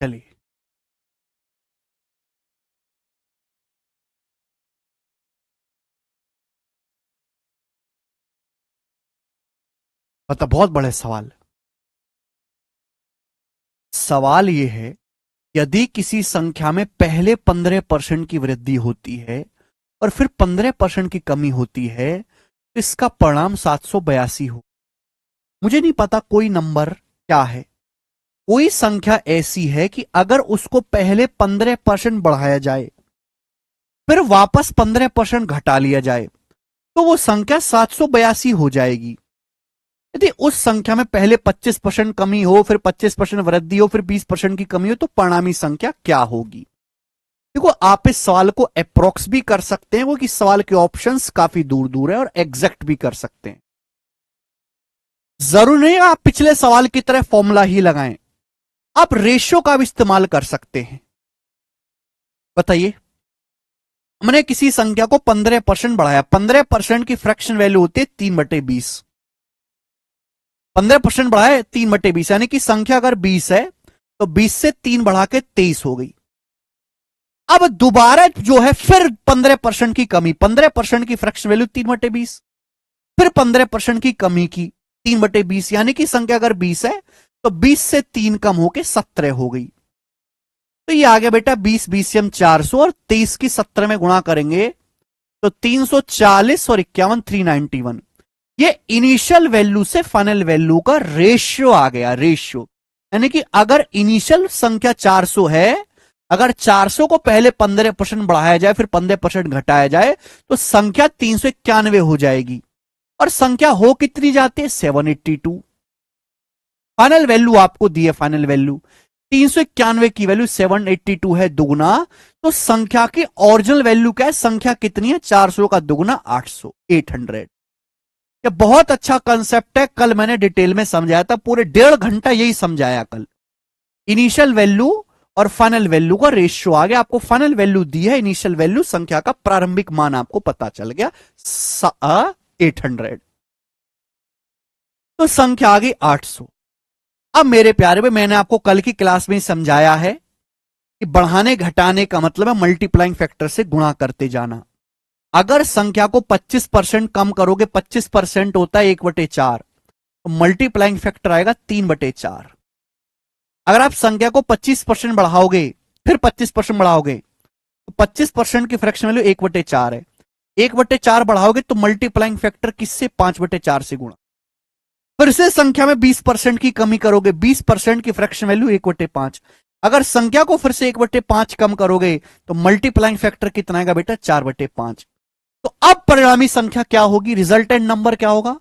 चलिए, मतलब बहुत बड़े सवाल। सवाल यह है, यदि किसी संख्या में पहले 15% की वृद्धि होती है और फिर 15% की कमी होती है, तो इसका परिणाम 782 हो। मुझे नहीं पता कोई नंबर क्या है, कोई संख्या ऐसी है कि अगर उसको पहले 15% बढ़ाया जाए फिर वापस 15% घटा लिया जाए तो वो संख्या 782 हो जाएगी। यदि उस संख्या में पहले 25% कमी हो, फिर 25% वृद्धि हो, फिर 20% की कमी हो, तो परिणामी संख्या क्या होगी? देखो, आप इस सवाल को अप्रोक्स भी कर सकते हैं, वो कि सवाल के ऑप्शंस काफी दूर दूर है, और एग्जैक्ट भी कर सकते हैं। जरूर नहीं आप पिछले सवाल की तरह फॉर्मूला ही लगाएं, आप रेशियो का भी इस्तेमाल कर सकते हैं। बताइए, हमने किसी संख्या को 15% बढ़ाया, 15% की फ्रैक्शन वैल्यू होती है 3/20। 15% बढ़ाए 3/20, यानी कि संख्या अगर 20 है तो 20 से 3 बढ़ा के 23 हो गई। अब दोबारा जो है फिर 15% की कमी, 15% की फ्रैक्शन वैल्यू 3/20, फिर 15% की कमी की 3/20, यानी कि संख्या अगर 20 है तो 20 से 3 कम होके 17 हो गई। तो ये आ गया बेटा 20 20 400, और 23 की 17 में गुणा करेंगे तो 340 और 51 391। ये इनिशियल वैल्यू से फाइनल वैल्यू का रेशियो आ गया, रेशियो। यानी कि अगर इनिशियल संख्या 400 है, अगर 400 को पहले 15% बढ़ाया जाए फिर 15% घटाया जाए तो संख्या 391 हो जाएगी, और संख्या हो कितनी जाती है? 782। फाइनल वैल्यू आपको दी है, फाइनल वैल्यू 391 की वैल्यू 782 है दुगुना, तो संख्या की ओरिजिनल वैल्यू क्या है? संख्या कितनी है? 400 का दुगुना 800, 800। ये बहुत अच्छा कंसेप्ट है, कल मैंने डिटेल में समझाया था, पूरे 1.5 घंटा यही समझाया कल। इनिशियल वैल्यू और फाइनल वैल्यू का रेशियो आ गया, आपको फाइनल वैल्यू दी है, इनिशियल वैल्यू संख्या का प्रारंभिक मान आपको पता चल गया 800, तो संख्या आ गई 800। अब मेरे प्यारे भाई, मैंने आपको कल की क्लास में समझाया है कि बढ़ाने घटाने का मतलब है मल्टीप्लाइंग फैक्टर से गुणा करते जाना। अगर संख्या को 25% कम करोगे, 25% होता है 1/4, तो मल्टीप्लाइंग फैक्टर आएगा 3/4। अगर आप संख्या को 25% बढ़ाओगे फिर 25% बढ़ाओगे तो 25% की फ्रैक्शन वैल्यू 1/4 है, 1/4 बढ़ाओगे तो मल्टीप्लाइंग फैक्टर किससे? 5/4 से गुणा। फिर से संख्या में 20% की कमी करोगे, 20% की फ्रैक्शन वैल्यू 1/5। अगर संख्या को फिर से 1/5 कम करोगे तो मल्टीप्लाइंग फैक्टर कितना आएगा बेटा? 4/5। तो अब परिणामी संख्या क्या होगी? रिजल्टेंट नंबर क्या होगा?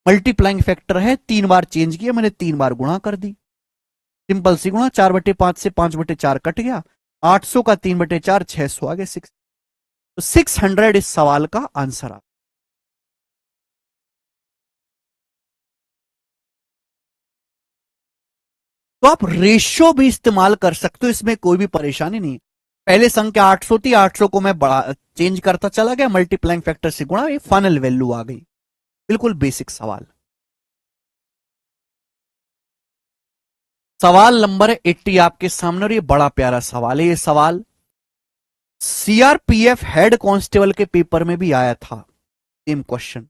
मल्टीप्लाइंग फैक्टर है, 3 बार चेंज किया मैंने, 3 बार गुणा कर दी, सिंपल सी गुणा। 4/5 से 5/4 कट गया, 800 का 3/4 600 आ गया, 6। तो 600 इस सवाल का आंसर आ। तो आप रेशियो भी इस्तेमाल कर सकते हो, इसमें कोई भी परेशानी नहीं। पहले संख्या 800 थी, 800 को मैं बड़ा चेंज करता चला गया, मल्टीप्लाइंग फैक्टर से गुणा, ये फाइनल वैल्यू आ गई। बिल्कुल बेसिक सवाल। सवाल नंबर 80 आपके सामने, और ये बड़ा प्यारा सवाल है। ये सवाल सीआरपीएफ हेड कांस्टेबल के पेपर में भी आया था, सेम क्वेश्चन।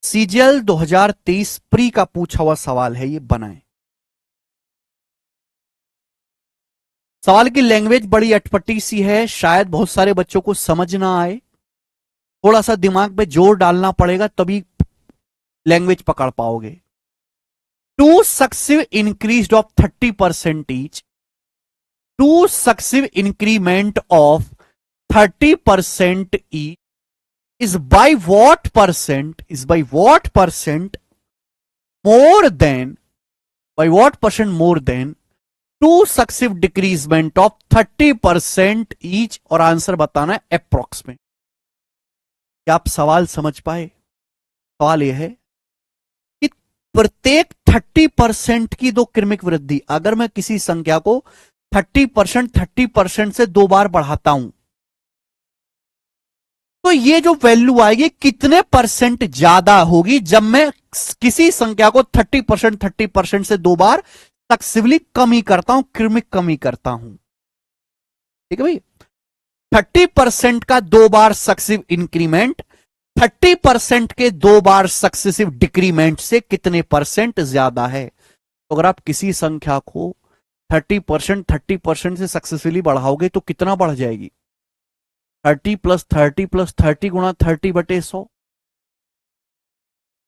सीजीएल 2023 प्री का पूछा हुआ सवाल है, ये बनाए। सवाल की लैंग्वेज बड़ी अटपटी सी है, शायद बहुत सारे बच्चों को समझ ना आए, थोड़ा सा दिमाग पे जोर डालना पड़ेगा तभी लैंग्वेज पकड़ पाओगे। Two successive increase of 30% each, two successive increment of 30% each is by what percent, is by what percent more than, by what percent more than two successive decreasement of 30% each, और answer बताना है approximate. क्या आप सवाल समझ पाए? सवाल यह है कि प्रत्येक 30% की दो क्रमिक वृद्धि, अगर मैं किसी संख्या को 30% से 2 बार बढ़ाता हूं तो ये जो वैल्यू आएगी कितने परसेंट ज्यादा होगी जब मैं किसी संख्या को 30% से 2 बार सक्सेसिवली कम ही करता हूं, क्रमिक कम ही करता हूं। ठीक है भाई। 30% का 2 बार सक्सेसिव इंक्रीमेंट 30% के 2 बार सक्सेसिव डिक्रीमेंट से कितने परसेंट ज्यादा है? तो अगर आप किसी संख्या को 30% से सक्सेसफुली बढ़ाओगे तो कितना बढ़ जाएगी? 30 + 30 + 30 गुणा 30/100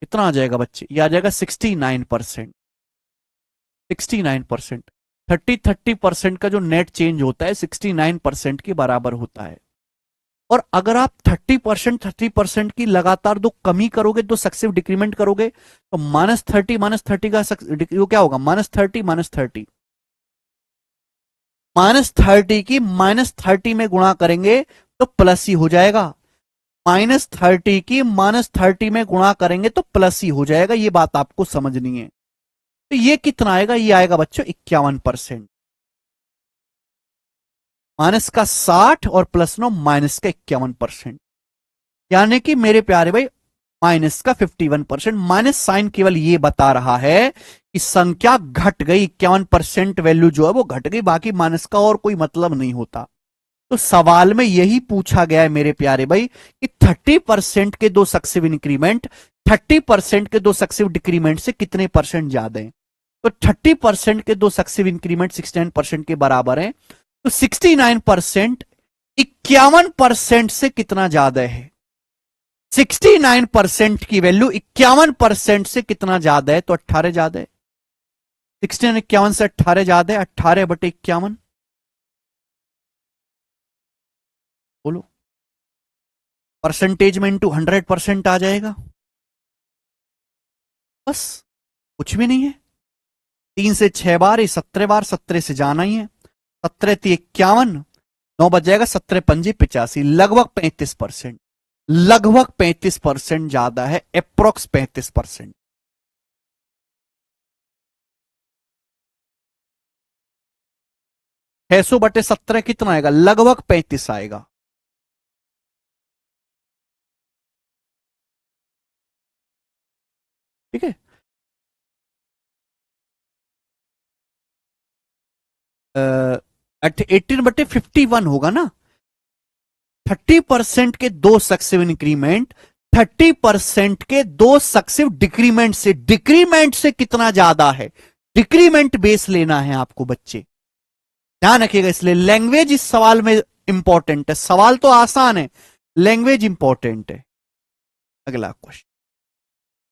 कितना आ जाएगा बच्चे? ये आ जाएगा 69%। 69% 30% का जो नेट चेंज होता है 69% के बराबर होता है। और अगर आप 30% की लगातार दो कमी करोगे, दो सक्सेसिव डिक्रीमेंट करोगे, तो -30 का क्या होगा? -30 -30 -30 की -30 में गुणा करेंगे तो प्लस ही हो जाएगा। -30 की -30 में गुणा करेंगे तो प्लस ही हो जाएगा। ये बात आपको समझनी है। तो ये कितना आएगा? ये आएगा बच्चों 51%। माइनस का 60 और +9 माइनस का 51%। यानी कि मेरे प्यारे भाई माइनस का 51%। माइनस साइन केवल ये बता रहा है कि संख्या घट गई, 51% वैल्यू जो है वो घट गई, बाकी माइनस का और कोई मतलब नहीं होता। तो सवाल में यही पूछा गया है मेरे प्यारे भाई कि 30% के दो सक्सेसिव इंक्रीमेंट 30% के दो सक्सेसिव डिक्रीमेंट से कितने परसेंट ज्यादा है? तो 30% के दो सक्सेसिव इंक्रीमेंट 69% के बराबर है। तो 69% 51% से कितना ज्यादा है? 69% की वैल्यू 51% से कितना ज्यादा है? तो 18 ज्यादा है। 69 51 से 18 ज्यादा है। 18/51 बोलो, परसेंटेज में इंटू 100% आ जाएगा। बस कुछ भी नहीं है। 3 से 6 बार, ये 17 बार, 17 से जाना ही है। 17 × 51 9 बच जाएगा। 17 × 5 = 85, लगभग 35%। लगभग 35% ज्यादा है, अप्रोक्स 35%। 600/17 कितना आएगा? लगभग 35 आएगा। ठीक है। 18/51 होगा ना। 30% के दो सक्सेसिव इंक्रीमेंट 30% के दो सक्सेसिव डिक्रीमेंट से कितना ज्यादा है? डिक्रीमेंट बेस लेना है आपको बच्चे, ध्यान रखिएगा। इसलिए लैंग्वेज इस सवाल में इंपॉर्टेंट है। सवाल तो आसान है, लैंग्वेज इंपॉर्टेंट है। अगला क्वेश्चन,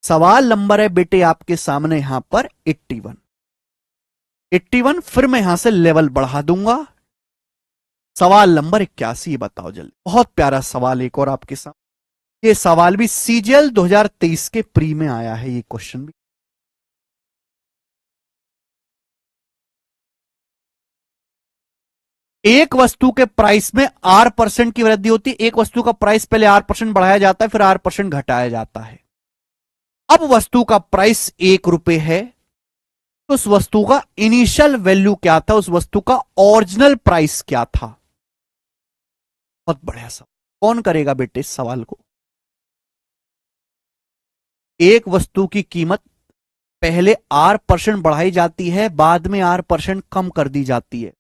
सवाल नंबर है बेटे आपके सामने यहां पर 81। 81 फिर मैं यहां से लेवल बढ़ा दूंगा। सवाल नंबर 81 बताओ जल्दी। बहुत प्यारा सवाल एक और आपके साथ। ये सवाल भी सीजीएल 2023 के प्री में आया है, ये क्वेश्चन भी। एक वस्तु के प्राइस में R% की वृद्धि होती है। एक वस्तु का प्राइस पहले R% बढ़ाया जाता है, फिर R% घटाया जाता है। अब वस्तु का प्राइस ₹1 है, तो उस वस्तु का इनिशियल वैल्यू क्या था? उस वस्तु का ओरिजिनल प्राइस क्या था? बहुत बढ़िया सवाल। कौन करेगा बेटे इस सवाल को? एक वस्तु की कीमत पहले R% बढ़ाई जाती है, बाद में R% कम कर दी जाती है।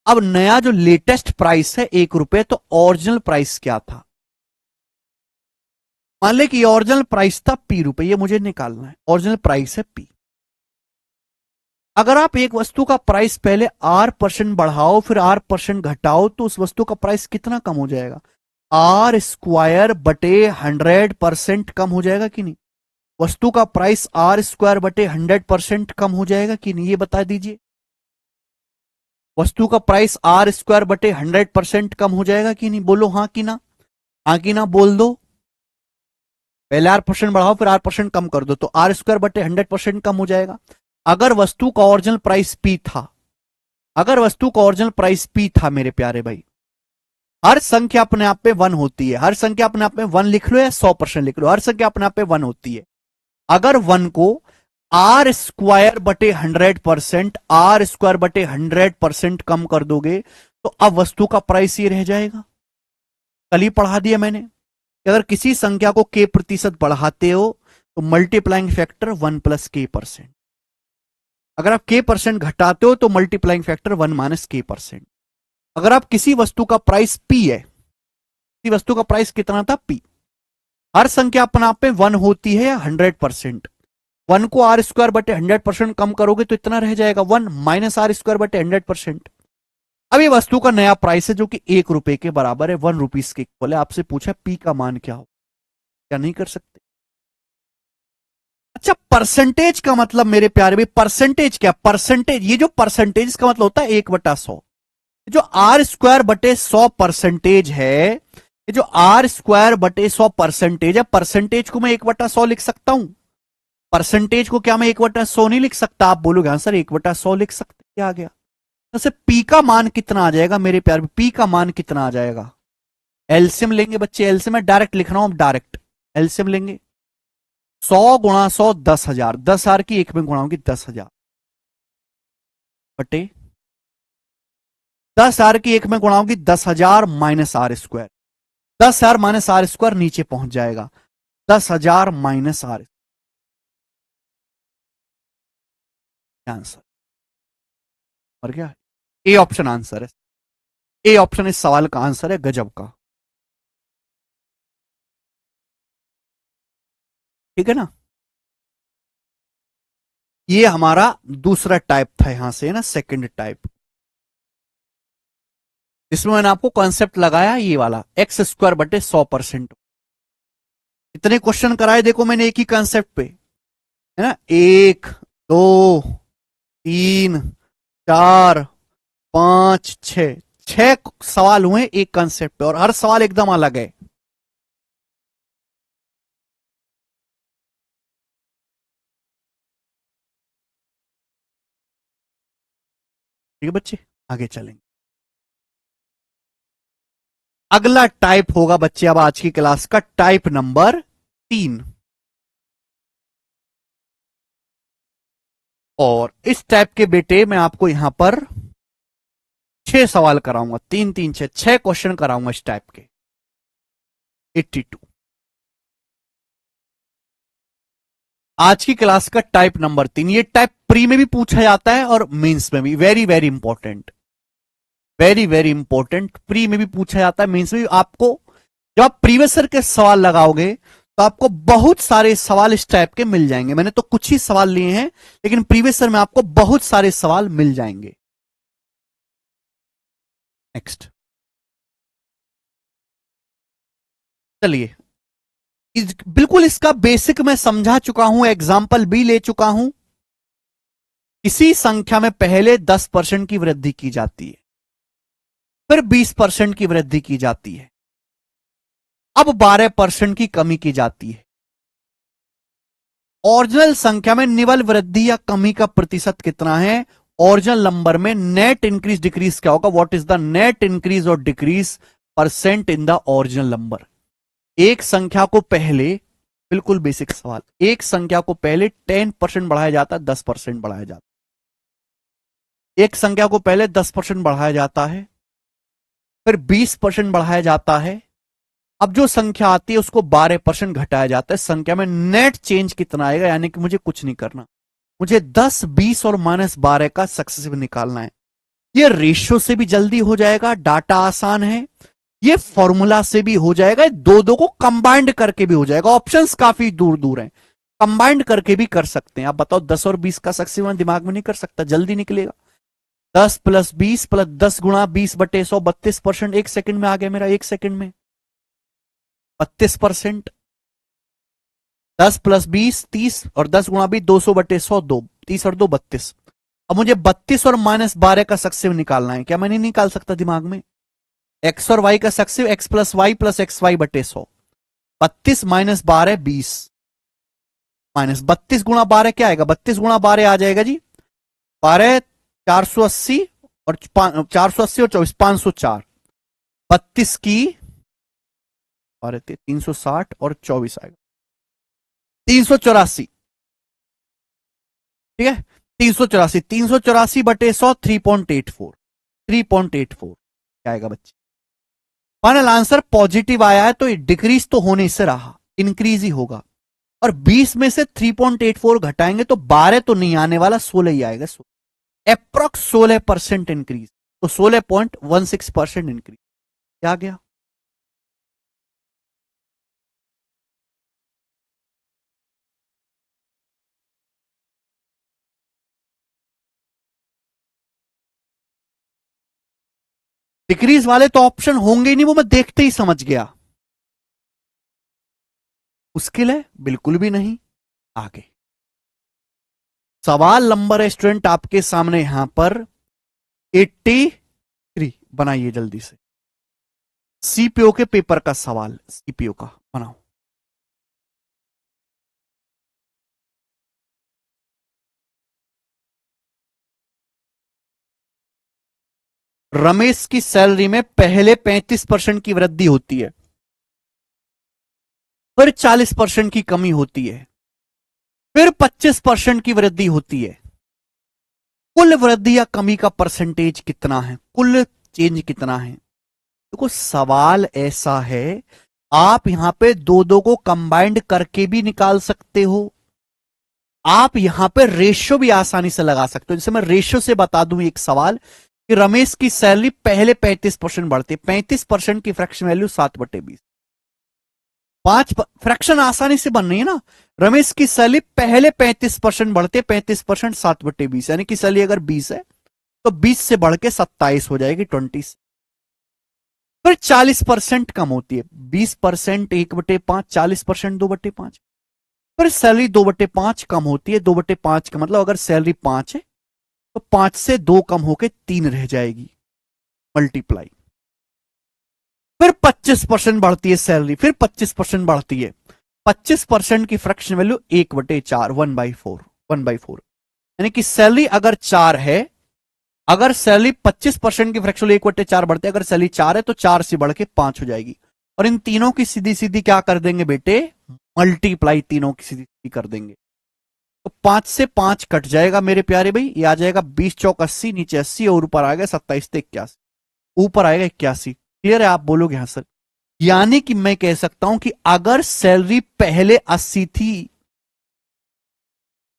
अब नया जो लेटेस्ट प्राइस है ₹1, तो ओरिजिनल प्राइस क्या था? मान ले कि ओरिजिनल प्राइस था P रुपए, ये मुझे निकालना है। ओरिजिनल प्राइस है P। अगर आप एक वस्तु का प्राइस पहले R% बढ़ाओ फिर R% घटाओ, तो उस वस्तु का प्राइस कितना कम हो जाएगा? R²/100% कम हो जाएगा कि नहीं? वस्तु का प्राइस R²/100% कम हो जाएगा कि नहीं? ये बता दीजिए। वस्तु का प्राइस R²/100% कम हो जाएगा कि नहीं? बोलो हाँ कि ना। हाँ कि ना बोल दो। पहले R% बढ़ाओ फिर R% कम कर दो, तो R²/100% कम हो जाएगा। अगर वस्तु का ओरिजिनल प्राइस P था, अगर वस्तु का ओरिजिनल प्राइस P था मेरे प्यारे भाई, हर संख्या अपने आप में 1 होती है। हर संख्या अपने आप में 1 लिख लो या 100% लिख लो, हर संख्या अपने आप में 1 होती है। अगर 1 को R²/100% कम कर दोगे, तो अब वस्तु का प्राइस ये रह जाएगा। कल ही पढ़ा दिया मैंने कि अगर किसी संख्या को k% बढ़ाते हो तो मल्टीप्लाइंग फैक्टर 1 + k%। अगर आप k% घटाते हो तो मल्टीप्लाइंग फैक्टर 1 माइनस k%। अगर आप किसी वस्तु का प्राइस p है, किसी वस्तु का प्राइस कितना था p, हर संख्या अपने आप में 1 होती है या 100%। 1 को आर स्क्वायर बटे 100% कम करोगे तो इतना रह जाएगा 1 माइनस आर स्क्वायर बटे 100%। अब ये वस्तु का नया प्राइस है जो कि 1 रुपए के बराबर है, 1 रुपीज के इक्वल है। आपसे पूछा पी का मान क्या हो, क्या नहीं कर सकते? अच्छा, परसेंटेज का मतलब मेरे प्यारे भाई, परसेंटेज क्या? परसेंटेज, ये जो परसेंटेज का मतलब होता है 1/100। जो आर स्क्वायर बटे 100 परसेंटेज है, ये जो आर स्क्वायर बटे 100 परसेंटेज है, परसेंटेज को मैं 1/100 लिख सकता हूं। परसेंटेज को क्या मैं 1/100 नहीं लिख सकता? आप बोलोगे हाँ सर 1/100 लिख सकते, क्या आ गया? तो पी का मान कितना आ जाएगा मेरे प्यारे? पी का मान कितना आ जाएगा? एलसीएम लेंगे बच्चे, एलसीएम में डायरेक्ट लिख रहा हूं, डायरेक्ट एलसीएम लेंगे। 100 गुणा 100 10,000, 10,000 की एक में गुणा होगी 10,000 बटे 10,000 की एक में गुणा होगी 10,000 minus r square. 10,000 minus r square नीचे पहुंच जाएगा, 10,000 माइनस आर आंसर। और क्या? ए ऑप्शन आंसर है। ए ऑप्शन इस सवाल का आंसर है, गजब का। ठीक है ना? ये हमारा दूसरा टाइप था, यहां से ना सेकंड टाइप, जिसमें मैंने आपको कॉन्सेप्ट लगाया ये वाला एक्स स्क्वायर बटे 100%। इतने क्वेश्चन कराए देखो मैंने एक ही कॉन्सेप्ट पे, है ना? 1 2 3 4 5 6, 6 सवाल हुए एक कॉन्सेप्ट पे, और हर सवाल एकदम अलग है। ठीक है बच्चे, आगे चलेंगे। अगला टाइप होगा बच्चे अब आज की क्लास का टाइप नंबर 3। और इस टाइप के बेटे मैं आपको यहां पर 6 सवाल कराऊंगा, 3 3 6, 6 क्वेश्चन कराऊंगा इस टाइप के। 82 आज की क्लास का टाइप नंबर 3। ये टाइप प्री में भी पूछा जाता है और मेंस में भी, very very important, very very important. Pre में भी पूछा जाता है, मेंस में भी। आपको जब आप प्रीवियस ईयर के सवाल लगाओगे तो आपको बहुत सारे सवाल इस टाइप के मिल जाएंगे। मैंने तो कुछ ही सवाल लिए हैं, लेकिन प्रीवियस ईयर में आपको बहुत सारे सवाल मिल जाएंगे। नेक्स्ट, चलिए, बिल्कुल इसका बेसिक मैं समझा चुका हूं, एग्जाम्पल भी ले चुका हूं। इसी संख्या में पहले 10% की वृद्धि की जाती है, फिर 20% की वृद्धि की जाती है, अब 12% की कमी की जाती है। ओरिजिनल संख्या में निवल वृद्धि या कमी का प्रतिशत कितना है? ओरिजिनल नंबर में नेट इंक्रीज डिक्रीज क्या होगा? What is the net increase और decrease percent in the original number? एक संख्या को पहले, बिल्कुल बेसिक सवाल, एक संख्या को पहले 10% बढ़ाया जाता है, 10% बढ़ाया जाता है। एक संख्या को पहले 10% बढ़ाया जाता है, फिर 20% बढ़ाया जाता है, अब जो संख्या आती है उसको 12% घटाया जाता है। संख्या में नेट चेंज कितना आएगा? यानी कि मुझे कुछ नहीं करना, मुझे 10 20 और -12 का सक्सेसिव निकालना है। ये रेशियो से भी जल्दी हो जाएगा, डाटा आसान है, ये फॉर्मूला से भी हो जाएगा, दो दो को कंबाइंड करके भी हो जाएगा। ऑप्शंस काफी दूर दूर हैं, कंबाइंड करके भी कर सकते हैं। आप बताओ 10 और 20 का सक्सेसिव दिमाग में नहीं कर सकता? जल्दी निकलेगा। 10 + 20 + 10 गुणा 20/100, 32%। एक सेकंड में आ गया मेरा, एक सेकंड में 32%। 10 + 20 30, और 10 गुणा 20 200/100, 2 30 और 2 32। अब मुझे 32 और -12 का सक्सेसिव निकालना है, क्या मैं नहीं निकाल सकता दिमाग में? एक्स और वाई का successive x + y + xy/100। 32 - 12 20, minus 32 गुणा 12 क्या आएगा? 32 गुणा 12 आ जाएगा जी 12 480, और 480 और 24 504। 32 की 12 360 और 24 आएगा 384। ठीक है, 384, 384/100 3.84, 3.84 क्या आएगा बच्चे? फाइनल आंसर पॉजिटिव आया है तो डिक्रीज तो होने से रहा, इंक्रीज ही होगा। और 20 में से 3.84 घटाएंगे तो 12 तो नहीं आने वाला, 16 ही आएगा। अप्रोक्स 16% इंक्रीज, तो 16.16% इंक्रीज क्या गया। डिक्रीज वाले तो ऑप्शन होंगे ही नहीं, वो मैं देखते ही समझ गया। मुश्किल है बिल्कुल भी नहीं। आगे सवाल नंबर है स्टूडेंट आपके सामने यहां पर 83, बनाइए जल्दी से। सीपीओ के पेपर का सवाल, सीपीओ का बनाओ। रमेश की सैलरी में पहले 35% की वृद्धि होती है, फिर 40% की कमी होती है, फिर 25% की वृद्धि होती है। कुल वृद्धि या कमी का परसेंटेज कितना है, कुल चेंज कितना है। देखो सवाल ऐसा है, आप यहां पे दो दो को कंबाइंड करके भी निकाल सकते हो, आप यहां पे रेशियो भी आसानी से लगा सकते हो। जैसे मैं रेशियो से बता दूं एक सवाल कि रमेश की सैलरी पहले 35% बढ़ती है, 35% की फ्रैक्शन वैल्यू 7/20, पांच फ्रैक्शन आसानी से बन रही है ना। रमेश की सैलरी पहले 35% बढ़ते, 35% 7/20, यानी कि सैलरी अगर 20 है तो 20 से बढ़ के 27 हो जाएगी, 20। फिर 40% कम होती है, 20% 1/5, 40% 2/5। फिर सैलरी 2/5 कम होती है, 2/5 का मतलब अगर सैलरी 5 है तो 5 से 2 कम होके 3 रह जाएगी, मल्टीप्लाई। फिर 25% बढ़ती है सैलरी, फिर 25% बढ़ती है, 25% की फ्रैक्शन वैल्यू 1/4, 1/4, 1/4। यानी कि सैलरी अगर 4 है, अगर सैलरी 25% की फ्रैक्शन 1/4 बढ़ते, अगर सैलरी 4 है तो 4 से बढ़ के 5 हो जाएगी। और इन तीनों की सीधी सीधी क्या कर देंगे बेटे, मल्टीप्लाई, तीनों की सीधी सीधी कर देंगे। तो 5 से 5 कट जाएगा मेरे प्यारे भाई, ये आ जाएगा 20 चौक 80, नीचे 80 और ऊपर आएगा 27 से 81, ऊपर आएगा 81। क्लियर है, आप बोलोगे हाँ सर। यानी कि मैं कह सकता हूं कि अगर सैलरी पहले 80 थी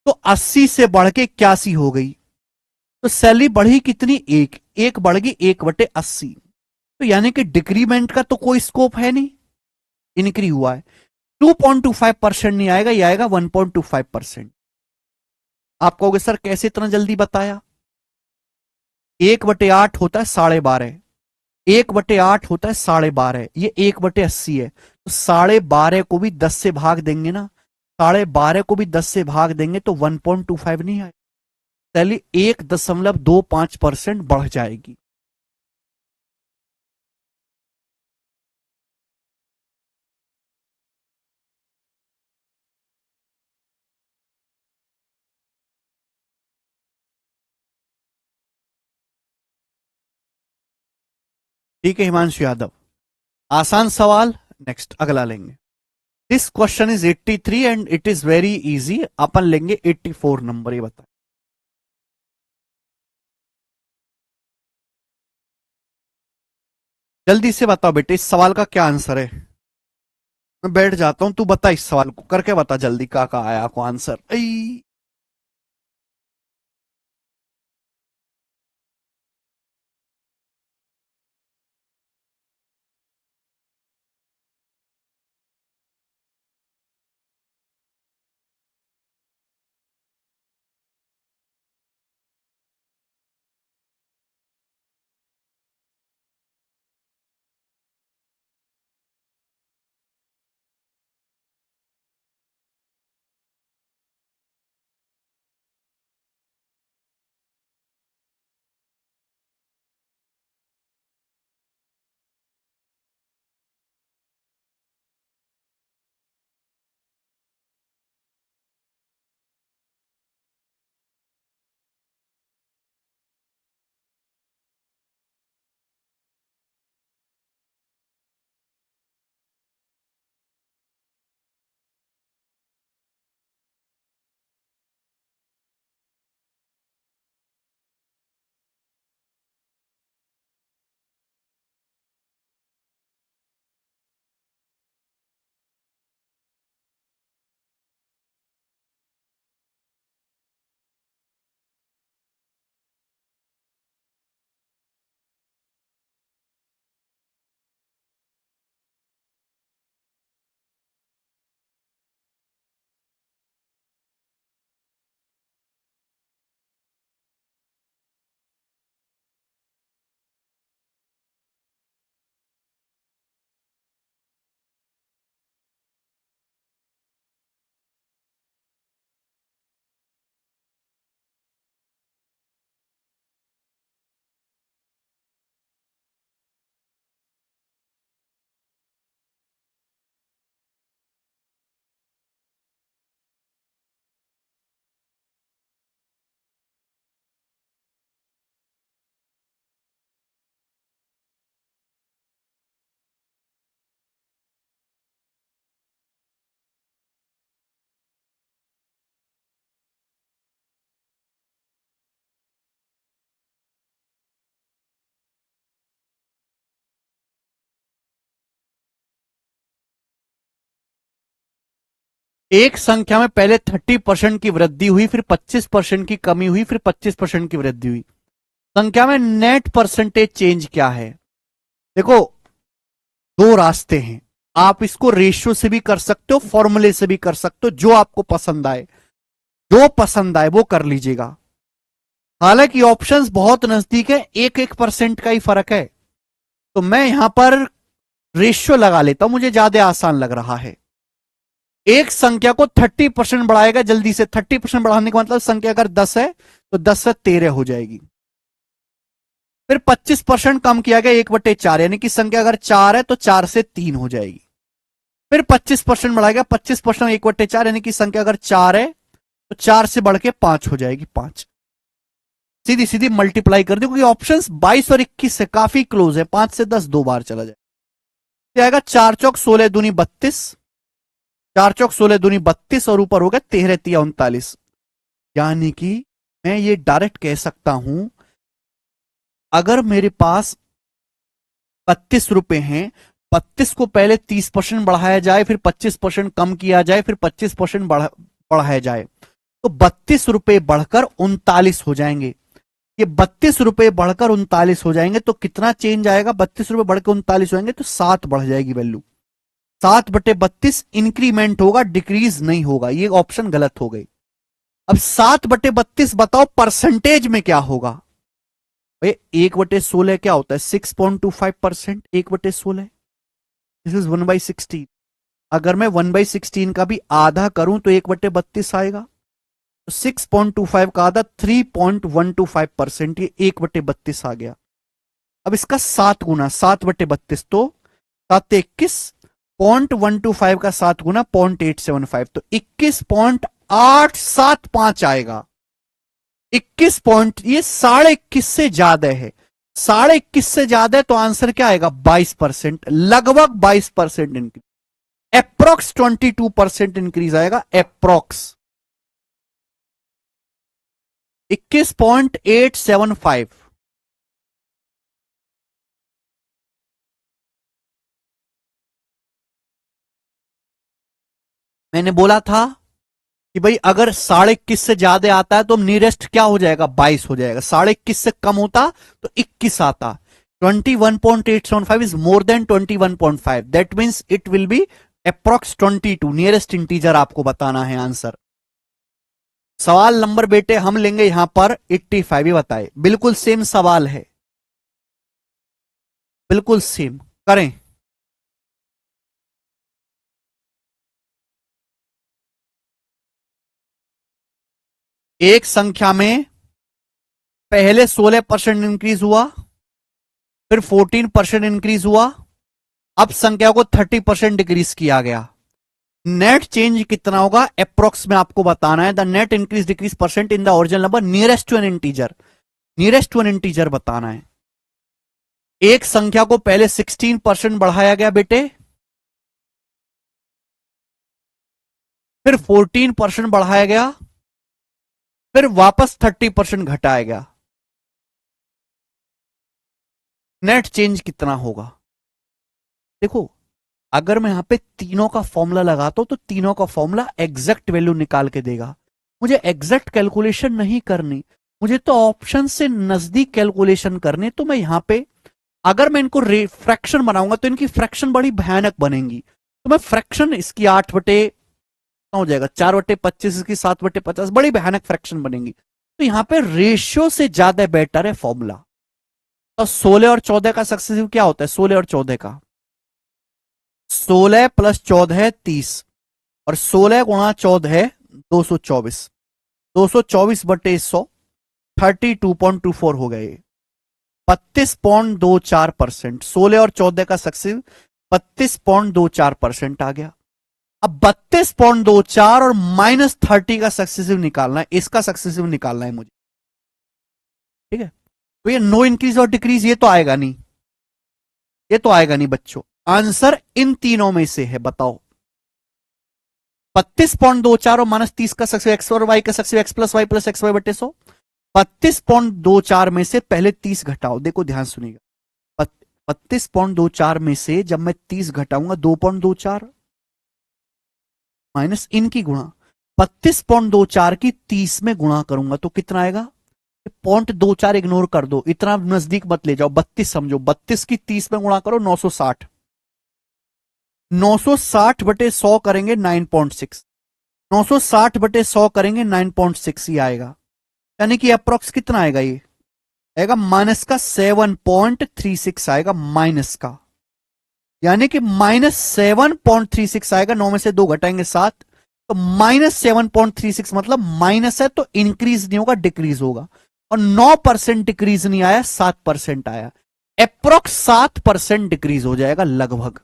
तो 80 से बढ़ के 81 हो गई, तो सैलरी बढ़ी कितनी, एक एक बढ़ गई 1/80। तो यानी कि डिक्रीमेंट का तो कोई स्कोप है नहीं, इनक्री हुआ है। 2.25% नहीं आएगा, ये आएगा 1.25%। आप कहोगे सर कैसे इतना जल्दी बताया। 1/8 होता है 12.5, 1/8 होता है 12.5, ये 1/80 है, तो 12.5 को भी 10 से भाग देंगे ना, 12.5 को भी 10 से भाग देंगे तो 1.25 नहीं आए, पहले 1.25% बढ़ जाएगी। ठीक है हिमांशु यादव, आसान सवाल। नेक्स्ट अगला लेंगे। This question is 83 and it is very easy, अपन लेंगे 84 नंबर, ये बताए। जल्दी से बताओ बेटे इस सवाल का क्या आंसर है। मैं बैठ जाता हूं, तू बता इस सवाल को करके बता जल्दी, का आया को आंसर। एक संख्या में पहले 30% की वृद्धि हुई, फिर 25% की कमी हुई, फिर 25% की वृद्धि हुई। संख्या में नेट परसेंटेज चेंज क्या है? देखो, दो रास्ते हैं। आप इसको रेशियो से भी कर सकते हो, फॉर्मूले से भी कर सकते हो, जो आपको पसंद आए, जो पसंद आए वो कर लीजिएगा। हालांकि ऑप्शंस बहुत नजदीक है, 1% का ही फर्क है, तो मैं यहां पर रेशियो लगा लेता हूं, मुझे ज्यादा आसान लग रहा है। एक संख्या को 30% बढ़ाएगा जल्दी से। 30% बढ़ाने का मतलब संख्या अगर 10 है तो 10 से 13 हो जाएगी। फिर 25% कम किया गया, 1/4, यानी कि संख्या अगर 4 है तो 4 से 3 हो जाएगी। फिर 25% बढ़ाएगा, 25% 1/4, यानी कि संख्या अगर 4 है तो 4 से बढ़ के 5 हो जाएगी, 5। सीधी सीधी मल्टीप्लाई कर दी, क्योंकि ऑप्शन 22 और 21 से काफी क्लोज है। 5 से 10 दो बार चला जाए तो आएगा 4 चौक 16 दूनी 32, 4 चौक 16 दूनी 32 और ऊपर हो गया 13 तिया 39। यानी कि मैं ये डायरेक्ट कह सकता हूं, अगर मेरे पास 32 रुपए हैं, 32 को पहले 30% बढ़ाया जाए, फिर 25% कम किया जाए, फिर 25% बढ़ाया जाए, तो 32 रुपए बढ़कर 39 हो जाएंगे। ये 32 रुपए बढ़कर 39 हो जाएंगे तो कितना चेंज आएगा? 32 रुपए बढ़कर 39 हो जाएंगे तो 7 बढ़ जाएगी वैल्यू। 7/32 इंक्रीमेंट होगा, डिक्रीज नहीं होगा। ये ऑप्शन गलत हो गई। अब 7/32 बताओ परसेंटेज में क्या होगा? भाई 1/16 क्या होता है? 6.25%। 1/16 दिस इज 1/16। अगर मैं 1/16 का भी आधा करूं तो 1/32 आएगा। तो 6.25 का आधा 3.125%, ये 1/32 आ गया। अब इसका 7 गुना, 7/32 तो 7×21, 0.125 का 7 गुना 0.875, तो 21.875 आएगा। 21 पॉइंट, ये 21.5 से ज्यादा है। 21.5 से ज्यादा है तो आंसर क्या आएगा? 22%, लगभग 22% इंक्रीज, अप्रोक्स 22% इंक्रीज आएगा, अप्रोक्स 21.875। मैंने बोला था कि भाई अगर 21.5 से ज्यादा आता है तो नियरेस्ट क्या हो जाएगा? 22 हो जाएगा। 21.5 से कम होता तो 21 आता। 21.875 is more than 21.5, that means it will be approx 22। Nearest integer आपको बताना है आंसर। सवाल नंबर बेटे हम लेंगे यहां पर 85। ही बताए, बिल्कुल सेम सवाल है, बिल्कुल सेम। करें। एक संख्या में पहले 16% इंक्रीज हुआ, फिर 14% इंक्रीज हुआ, अब संख्या को 30% डिक्रीज किया गया। नेट चेंज कितना होगा अप्रोक्स में आपको बताना है। The net increase decrease percent in the original number nearest to an integer, nearest to an integer बताना है। एक संख्या को पहले 16% बढ़ाया गया बेटे, फिर 14% बढ़ाया गया, फिर वापस 30% घटाया गया। नेट चेंज कितना होगा? देखो, अगर मैं यहां पे तीनों का फॉर्मूला लगाता हूं तो तीनों का फॉर्मूला एग्जैक्ट वैल्यू निकाल के देगा। मुझे एग्जैक्ट कैलकुलेशन नहीं करनी, मुझे तो ऑप्शन से नजदीक कैलकुलेशन करनी। तो मैं यहां पे अगर मैं इनको फ्रैक्शन बनाऊंगा तो इनकी फ्रैक्शन बड़ी भयानक बनेंगी। तो मैं फ्रैक्शन इसकी 8 हो जाएगा, 4/25, इसकी 7/50, बड़ी भयानक फ्रैक्शन बनेंगी। तो यहां पे रेशियो से ज्यादा बेटर है फॉर्मूला। तो 16 और 14 का सक्सेसिव क्या होता है? 16 और 14 का 16 + 14 है 30, और 16 गुणा 14 है 224। 224/100 32.24 हो गए। 32.24%। 16 और 14 का सक्सेसिव 32.24% आ गया। अब 32.24 और -30 का सक्सेसिव निकालना है, इसका सक्सेसिव निकालना है मुझे। ठीक है, तो ये नो इंक्रीज और डिक्रीज ये तो आएगा नहीं, ये तो आएगा नहीं बच्चों। आंसर इन तीनों में से है, बताओ। 32.24 और -30 का सक्सेसिव, एक्स और वाई का सक्सेसिव x+y+xy/100। 32.24 में से पहले 30 घटाओ, देखो ध्यान सुनिएगा। 32.24 में से जब मैं 30 घटाऊंगा 2.24, माइनस इनकी गुणा 32.24 की 30 में गुणा करूंगा तो कितना आएगा? 0.24 इग्नोर कर दो, इतना नजदीक मत ले जाओ, 32 समझो, 32 की 30 में गुणा करो 960, 960 बटे 100 करेंगे 9.6, 960 बटे 100 करेंगे 9.6 ही आएगा, यानी कि अप्रोक्स कितना आएगा? ये आएगा माइनस का 7.36 आएगा, माइनस का, यानी कि -7.36 आएगा। 9 में से 2 घटाएंगे 7, तो -7.36 मतलब माइनस है तो इंक्रीज नहीं होगा, डिक्रीज होगा, और 9% डिक्रीज नहीं आया, 7% आया, अप्रोक्स 7% डिक्रीज हो जाएगा लगभग।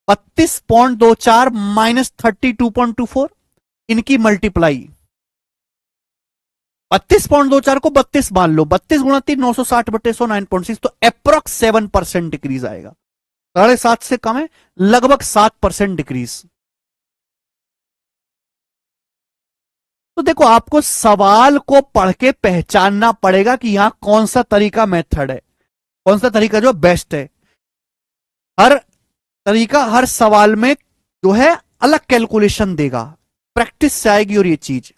32.24 माइनस 32.24 इनकी मल्टीप्लाई, 32.24 को 32 मान लो, 32 गुणा 3 960 बटे 100 9.6, तो अप्रोक्स 7% डिक्रीज आएगा, 7.5 से कम है, लगभग 7% डिक्रीज। तो देखो आपको सवाल को पढ़ के पहचानना पड़ेगा कि यहां कौन सा तरीका मेथड है, कौन सा तरीका जो बेस्ट है। हर तरीका हर सवाल में जो है अलग कैलकुलेशन देगा, प्रैक्टिस से आएगी। और ये चीज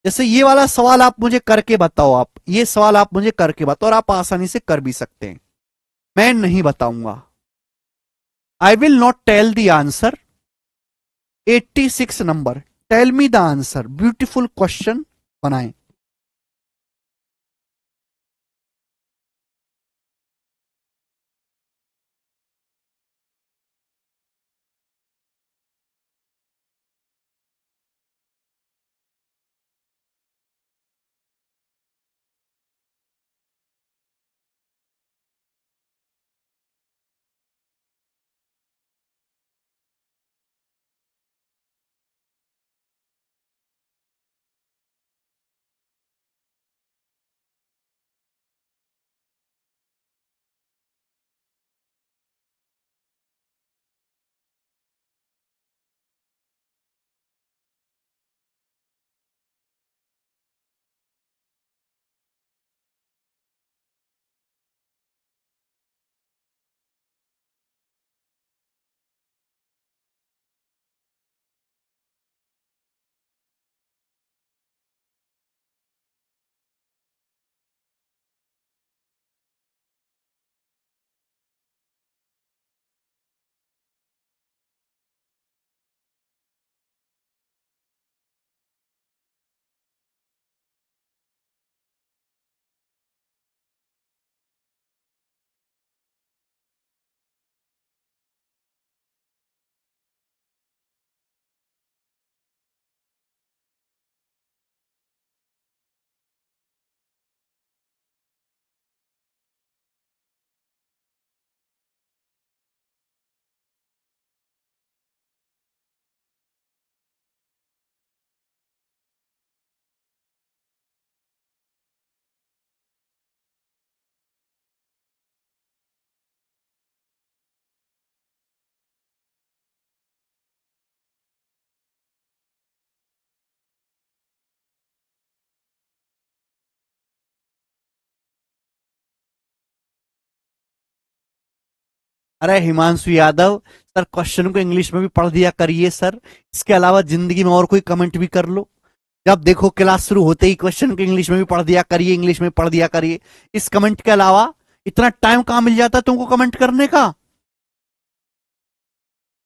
जैसे ये वाला सवाल आप मुझे करके बताओ, आप ये सवाल आप मुझे करके बताओ, और आप आसानी से कर भी सकते हैं, मैं नहीं बताऊंगा। I will not tell the answer. 86 number, tell me the answer, beautiful question बनाएं। अरे हिमांशु यादव सर, क्वेश्चन को इंग्लिश में भी पढ़ दिया करिए सर, इसके अलावा जिंदगी में और कोई कमेंट भी कर लो। जब देखो क्लास शुरू होते ही क्वेश्चन को इंग्लिश में भी पढ़ दिया करिए, इंग्लिश में पढ़ दिया करिए। इस कमेंट के अलावा इतना टाइम कहां मिल जाता है तुमको कमेंट करने का?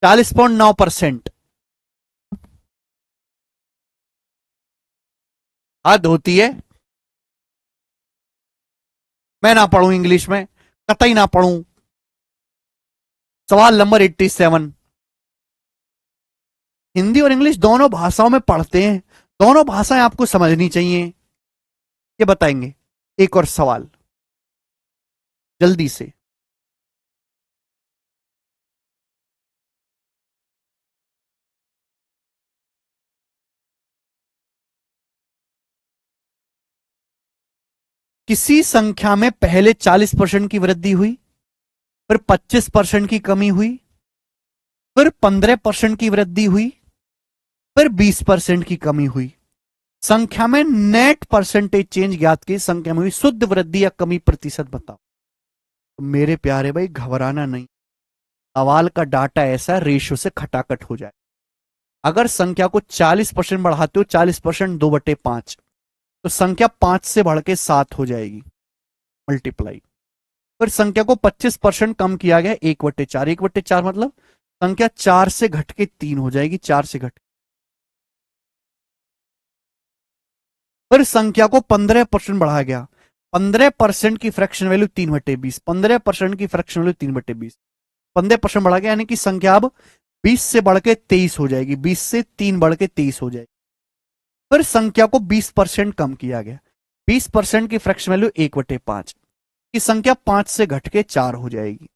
40.9%, हद होती है। मैं ना पढ़ूं इंग्लिश में, कतई ना पढ़ूं। सवाल नंबर 87, हिंदी और इंग्लिश दोनों भाषाओं में पढ़ते हैं, दोनों भाषाएं आपको समझनी चाहिए, ये बताएंगे। एक और सवाल जल्दी से, किसी संख्या में पहले 40% की वृद्धि हुई, फिर 25% की कमी हुई, फिर 15% की वृद्धि हुई, फिर 20% की कमी हुई। संख्या में नेट परसेंटेज चेंज ज्ञात की, संख्या में हुई शुद्ध वृद्धि या कमी प्रतिशत बताओ। तो मेरे प्यारे भाई घबराना नहीं, सवाल का डाटा ऐसा है, रेशियो से खटाखट हो जाए। अगर संख्या को 40% बढ़ाते हो, 40% 2/5, तो संख्या 5 से बढ़ के 7 हो जाएगी, मल्टीप्लाई। फिर संख्या को 25% कम किया गया, 1/4, 1/4 मतलब संख्या 4 से घट के 3 हो जाएगी, 4 से घट। फिर संख्या को 15% बढ़ाया गया, 15% की फ्रैक्शन वैल्यू 3/20, 15% की फ्रैक्शन वैल्यू 3/20, 15% बढ़ा गया, यानी कि संख्या अब 20 से बढ़ के 23 हो जाएगी, 20 से 3 बढ़ के 23 हो जाएगी। फिर संख्या को 20% कम किया गया, 20% की फ्रैक्शन वैल्यू 1/5 की संख्या 5 से घट के 4 हो जाएगी।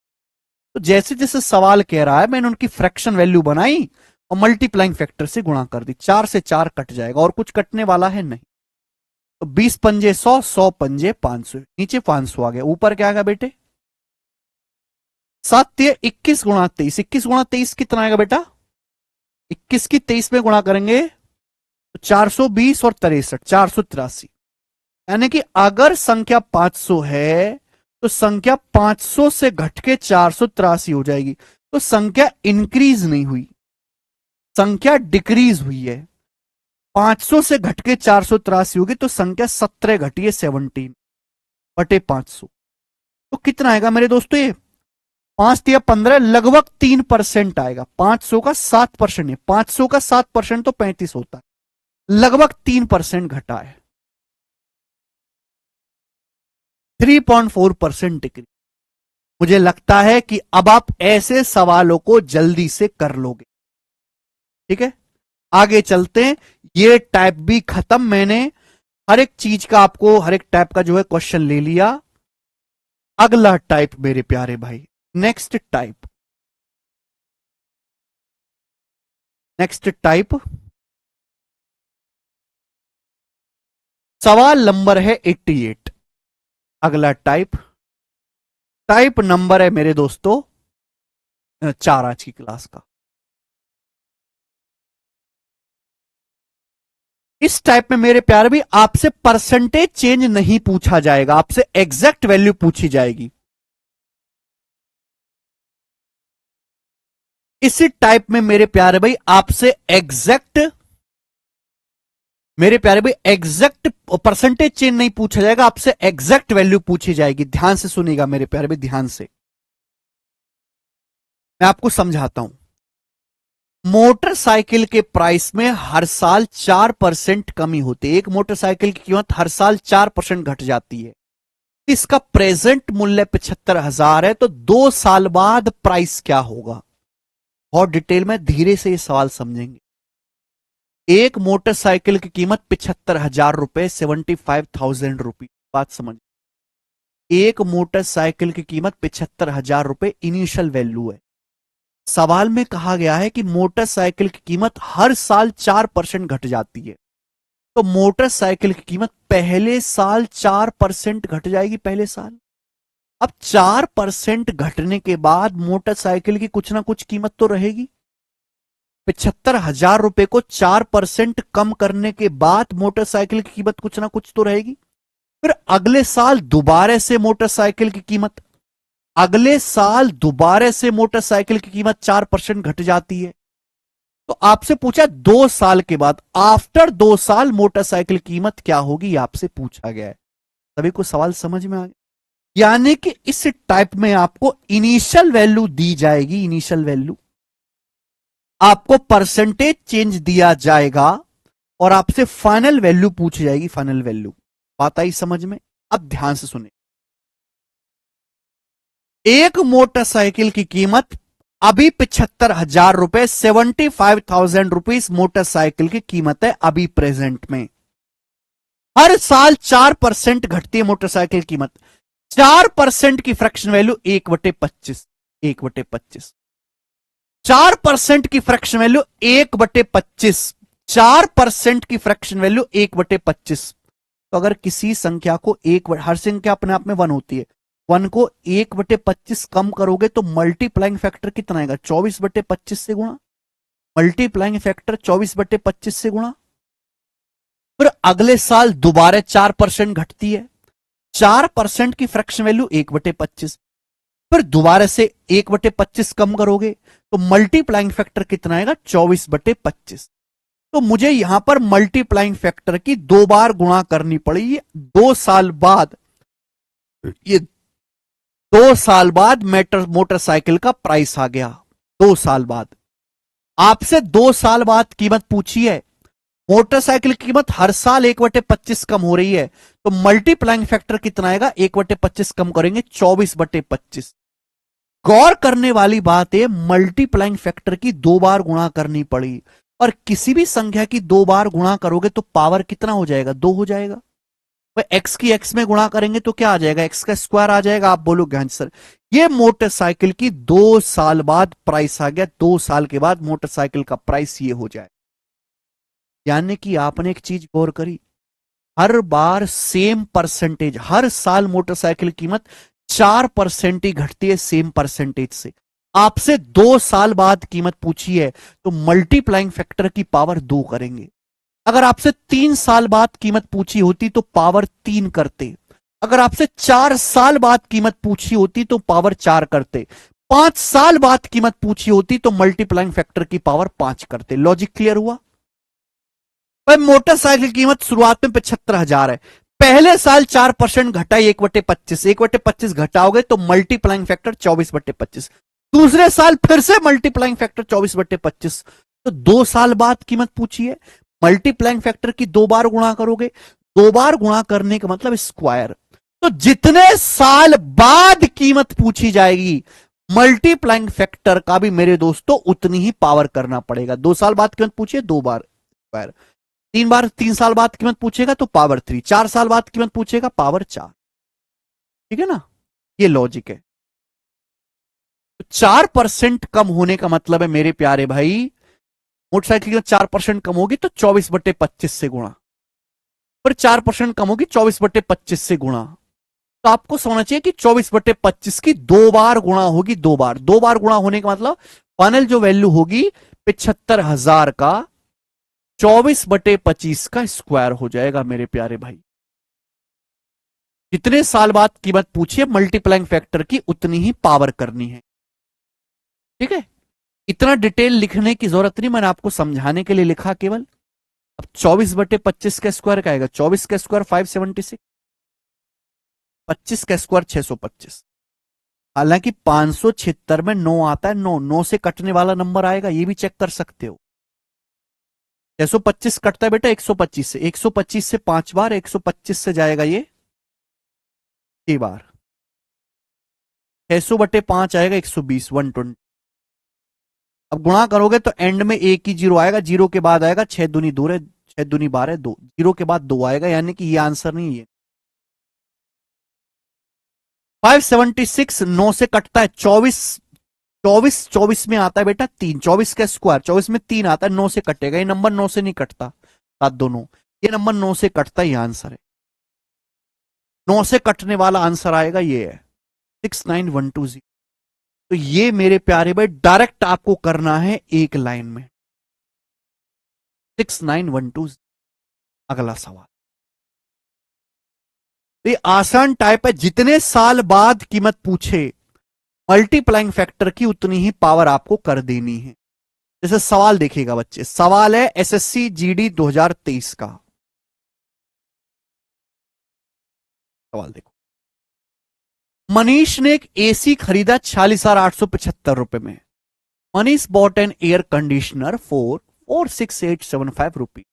तो जैसे जैसे सवाल कह रहा है, मैंने उनकी फ्रैक्शन वैल्यू बनाई और मल्टीप्लाइंग फैक्टर से गुणा कर दी। 4 से 4 कट जाएगा और कुछ कटने वाला है नहीं। तो 20 पंजे 100, 100 पंजे 500, नीचे 500 आ गया, ऊपर क्या आएगा बेटे? 7 21 गुणा 23, 21 गुणा 23 कितना आएगा बेटा? 21 की 23 में गुणा करेंगे तो 420 और 63, 483। यानी कि अगर संख्या 500 है तो संख्या 500 से घट के 483 हो जाएगी। तो संख्या इंक्रीज नहीं हुई, संख्या डिक्रीज हुई है। 500 से घट के 483 होगी तो संख्या 17 घटी है, 17/500। तो कितना आएगा मेरे दोस्तों? ये 5 या 15, लगभग 3% आएगा। 500 का 7% है, 500 का 7% तो 35 होता है, लगभग 3% घटा है, 3.4% डिक्री। मुझे लगता है कि अब आप ऐसे सवालों को जल्दी से कर लोगे। ठीक है, आगे चलते हैं। ये टाइप भी खत्म, मैंने हर एक चीज का आपको हर एक टाइप का जो है क्वेश्चन ले लिया। अगला टाइप मेरे प्यारे भाई, नेक्स्ट टाइप, नेक्स्ट टाइप सवाल नंबर है 88। अगला टाइप, टाइप नंबर है मेरे दोस्तों 4 आज की क्लास का। इस टाइप में मेरे प्यारे भी आपसे परसेंटेज चेंज नहीं पूछा जाएगा, आपसे एग्जैक्ट वैल्यू पूछी जाएगी। इसी टाइप में मेरे प्यारे भाई आपसे एग्जैक्ट, मेरे प्यारे भाई एग्जैक्ट परसेंटेज चेंज नहीं पूछा जाएगा, आपसे एग्जैक्ट वैल्यू पूछी जाएगी। ध्यान से सुनिएगा मेरे प्यारे भाई, ध्यान से मैं आपको समझाता हूं। मोटरसाइकिल के प्राइस में हर साल 4% कमी होती है। एक मोटरसाइकिल की कीमत हर साल 4% घट जाती है। इसका प्रेजेंट मूल्य 75,000 है, तो 2 साल बाद प्राइस क्या होगा? बहुत डिटेल में धीरे से ये सवाल समझेंगे। एक मोटरसाइकिल की कीमत 75,000 रुपए, 75,000 रुपीज। बात समझ, एक मोटरसाइकिल की कीमत 75,000 रुपए इनिशियल वैल्यू है। सवाल में कहा गया है कि मोटरसाइकिल की कीमत हर साल 4% घट जाती है, तो मोटरसाइकिल की कीमत पहले साल 4% घट जाएगी, पहले साल। अब 4% घटने के बाद मोटरसाइकिल की कुछ ना कुछ कीमत तो रहेगी। 75,000 रुपए को 4% कम करने के बाद मोटरसाइकिल की कीमत कुछ ना कुछ तो रहेगी। फिर अगले साल दोबारा से मोटरसाइकिल की कीमत, अगले साल दोबारा से मोटरसाइकिल की कीमत 4% घट जाती है। तो आपसे पूछा 2 साल के बाद, आफ्टर 2 साल मोटरसाइकिल की कीमत क्या होगी, आपसे पूछा गया है। सभी को सवाल समझ में आ गया? यानी कि इस टाइप में आपको इनिशियल वैल्यू दी जाएगी, इनिशियल वैल्यू आपको परसेंटेज चेंज दिया जाएगा और आपसे फाइनल वैल्यू पूछी जाएगी, फाइनल वैल्यू। बात आई समझ में? अब ध्यान से सुने। एक मोटरसाइकिल की कीमत अभी 75,000 रुपए, 75,000 रुपीज मोटरसाइकिल की कीमत है अभी प्रेजेंट में। हर साल 4% घटती है मोटरसाइकिल की कीमत। 4% की फ्रैक्शन वैल्यू 1/25, 1/25। 4% की फ्रैक्शन वैल्यू 1/25, 4% की फ्रैक्शन वैल्यू 1/25। तो अगर किसी संख्या को हर संख्या अपने आप में 1 होती है, 1 को 1/25 कम करोगे तो मल्टीप्लाइंग फैक्टर कितना आएगा? 24/25 से गुणा। मल्टीप्लाइंग फैक्टर 24/25 से गुणा। फिर अगले साल दोबारा 4% घटती है, 4% की फ्रैक्शन वैल्यू 1/25। फिर दोबारा से 1/25 कम करोगे तो मल्टीप्लाइंग फैक्टर कितना आएगा? 24/25। तो मुझे यहां पर मल्टीप्लाइंग फैक्टर की 2 बार गुणा करनी पड़ी। 2 साल बाद, ये 2 साल बाद मोटरसाइकिल का प्राइस आ गया। 2 साल बाद आपसे 2 साल बाद कीमत पूछी है। मोटरसाइकिल की कीमत हर साल 1/25 कम हो रही है, तो मल्टीप्लाइंग फैक्टर कितना आएगा? 1/25 कम करेंगे 24/25। गौर करने वाली बात है, मल्टीप्लाइंग फैक्टर की 2 बार गुणा करनी पड़ी, और किसी भी संख्या की 2 बार गुणा करोगे तो पावर कितना हो जाएगा? 2 हो जाएगा। एक्स की एक्स में गुणा करेंगे तो क्या आ जाएगा? एक्स का स्क्वायर आ जाएगा। आप बोलोगे हाँ सर, ये मोटरसाइकिल की 2 साल बाद प्राइस आ गया। 2 साल के बाद मोटरसाइकिल का प्राइस ये हो जाए। यानी कि आपने एक चीज गौर करी, हर बार सेम परसेंटेज, हर साल मोटरसाइकिल कीमत 4% ही घटती है सेम परसेंटेज से। आपसे 2 साल बाद कीमत पूछी है तो मल्टीप्लाइंग फैक्टर की पावर 2 करेंगे। अगर आपसे 3 साल बाद कीमत पूछी होती तो पावर 3 करते। अगर आपसे 4 साल बाद कीमत पूछी होती तो पावर 4 करते। 5 साल बाद कीमत पूछी होती तो मल्टीप्लाइंग फैक्टर की पावर 5 करते। लॉजिक क्लियर हुआ? भाई मोटरसाइकिल की कीमत शुरुआत में 75,000 है, पहले साल 4% घटाई 1/25, 1/25 घटाओगे तो मल्टीप्लाइंग फैक्टर 24/25। दूसरे साल फिर से मल्टीप्लाइंग फैक्टर 24/25। तो 2 साल बाद कीमत पूछी है, मल्टीप्लाइंग फैक्टर की 2 बार गुणा करोगे। 2 बार गुणा करने का मतलब स्क्वायर। तो जितने साल बाद कीमत पूछी जाएगी, मल्टीप्लाइंग फैक्टर का भी मेरे दोस्तों उतनी ही पावर करना पड़ेगा। 2 साल बाद कीमत पूछिए, 2 बार स्क्वायर। 3 साल बाद कीमत पूछेगा तो पावर 3। 4 साल बाद कीमत पूछेगा, पावर 4। ठीक है ना? ये लॉजिक है। तो 4% कम होने का मतलब है मेरे प्यारे भाई, मोटरसाइकिल की 4% कम होगी तो 24/25 से गुणा, फिर 4% कम होगी 24/25 से गुणा। तो आपको समझना चाहिए कि 24/25 की 2 बार गुणा होगी। 2 बार गुणा होने का मतलब फाइनल जो वैल्यू होगी 75,000 का 24/25 का स्क्वायर हो जाएगा मेरे प्यारे भाई। जितने साल बाद कीमत पूछिए, मल्टीप्लाइंग फैक्टर की उतनी ही पावर करनी है। ठीक है? इतना डिटेल लिखने की जरूरत नहीं, मैंने आपको समझाने के लिए लिखा केवल। अब 24/25 का स्क्वायर क्या आएगा? 24 का स्क्वायर 576, 25 का स्क्वायर 625। हालांकि 576 में 9 आता है, 9 से कटने वाला नंबर आएगा, ये भी चेक कर सकते हो। 625 कटता है बेटा 125 से, 125 से 5 बार, 125 से जाएगा ये 6 बार। 600/5 आएगा 120, 120। अब गुणा करोगे तो एंड में एक ही जीरो आएगा, जीरो के बाद आएगा 6 दूनी 2 है, 6 दूनी 12 2, जीरो के बाद 2 आएगा, यानी कि ये आंसर नहीं है। 576 9 से कटता है, 24 में आता है बेटा 3, 24 का स्क्वायर 24 में 3 आता है, 9 से कटेगा, ये नंबर 9 से नहीं कटता, 7 2 9, ये नंबर 9 से कटता है, ये आंसर है। 9 से कटने वाला आंसर आएगा, ये है 69120। तो ये मेरे प्यारे भाई डायरेक्ट आपको करना है एक लाइन में, 69120। अगला सवाल, तो ये आसान टाइप है, जितने साल बाद कीमत पूछे मल्टीप्लाइंग फैक्टर की उतनी ही पावर आपको कर देनी है। जैसे सवाल देखिएगा बच्चे, सवाल है एसएससी जीडी 2023 का। सवाल देखो, मनीष ने एक एसी खरीदा 46,875 में। Manish bot N air conditioner for 46,875 rupees.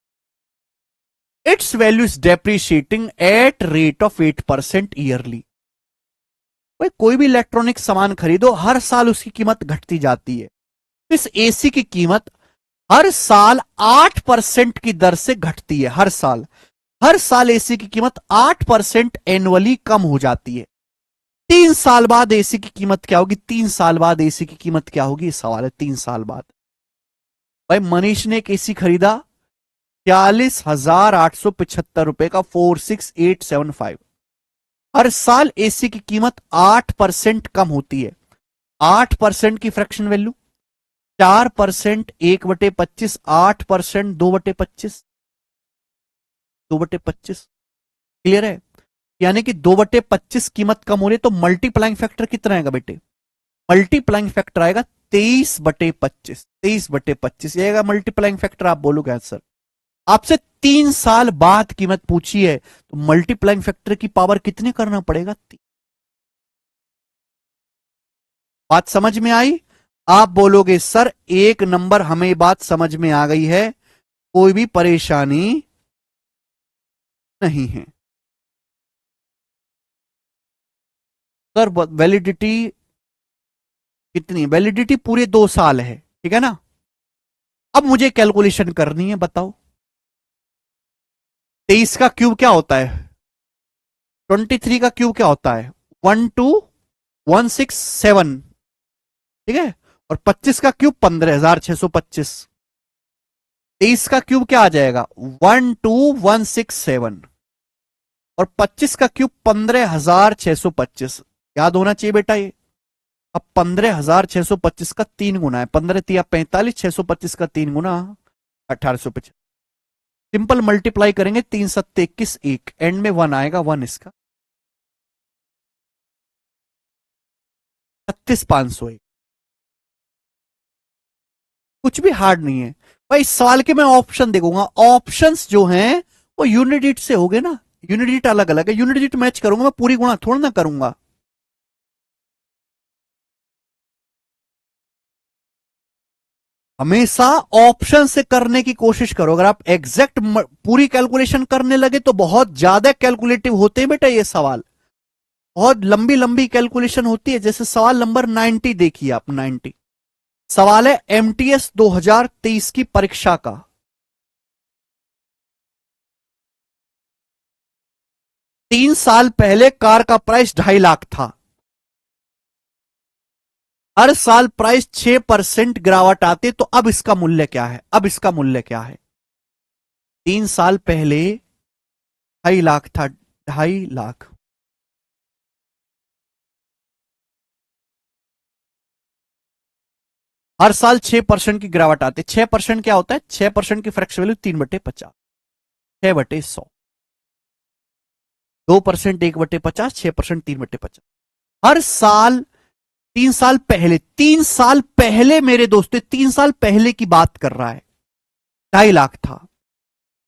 It's value is depreciating at rate of 8% yearly. भाई कोई भी इलेक्ट्रॉनिक सामान खरीदो, हर साल उसकी कीमत घटती जाती है। इस एसी की कीमत हर साल 8% की दर से घटती है। हर साल एसी की कीमत 8% एनुअली कम हो जाती है। 3 साल बाद एसी की कीमत क्या होगी? 3 साल बाद एसी की कीमत क्या होगी? सवाल है 3 साल बाद। भाई मनीष ने एक एसी खरीदा 46,875 रुपए का, 46,875। हर साल एसी की कीमत 8% कम होती है। 8% की फ्रैक्शन वैल्यू 4%, 1/25, 8%, 2/25, 2/25। क्लियर है? यानी कि 2/25 कीमत कम हो रही है, तो मल्टीप्लाइंग फैक्टर कितना आएगा बेटे? मल्टीप्लाइंग फैक्टर आएगा 23/25, 23/25 ये आएगा मल्टीप्लाइंग फैक्टर। आप बोलोगे आंसर। आपसे 3 साल बाद कीमत पूछी है तो मल्टीप्लाइंग फैक्टर की पावर कितने करना पड़ेगा? बात समझ में आई? आप बोलोगे सर 1 नंबर, हमें बात समझ में आ गई है, कोई भी परेशानी नहीं है। सर वैलिडिटी कितनी? वैलिडिटी पूरे 2 साल है, ठीक है ना। अब मुझे कैलकुलेशन करनी है, बताओ 23 का क्यूब क्या होता है? 23 का क्यूब क्या होता है? 12167, ठीक है। और 25 का क्यूब 15,625। 23 का क्यूब क्या आ जाएगा? 12167। और 25 का क्यूब 15,625। याद होना चाहिए बेटा ये। अब 15,625 का 3 गुना है, 15×3 = 45, 625 का 3 गुना 1825। सिंपल मल्टीप्लाई करेंगे, 3×7 = 21, एक एंड में 1 आएगा, 1 इसका 36,501। कुछ भी हार्ड नहीं है भाई। इस सवाल के मैं ऑप्शन देखूंगा, ऑप्शंस जो हैं वो यूनिट से हो गए ना। यूनिट अलग अलग है, यूनिट मैच करूंगा मैं, पूरी गुणा थोड़ा ना करूंगा। हमेशा ऑप्शन से करने की कोशिश करो। अगर आप एग्जैक्ट पूरी कैलकुलेशन करने लगे तो बहुत ज्यादा कैलकुलेटिव होते हैं बेटा ये सवाल। बहुत लंबी लंबी कैलकुलेशन होती है। जैसे सवाल नंबर 90 देखिए आप, 90 सवाल है एमटीएस 2023 की परीक्षा का। 3 साल पहले कार का प्राइस 2.5 लाख था। हर साल प्राइस 6% गिरावट आती, तो अब इसका मूल्य क्या है? अब इसका मूल्य क्या है? 3 साल पहले 2.5 लाख था, 2.5 लाख। हर साल 6% की गिरावट आती है। 6% क्या होता है? 6% की फ्रैक्शन वैल्यू 3/50, 6/100। 2% 1/50, 6% 3/50। हर साल 3 साल पहले, 3 साल पहले मेरे दोस्तों, 3 साल पहले की बात कर रहा है, 2.5 लाख था।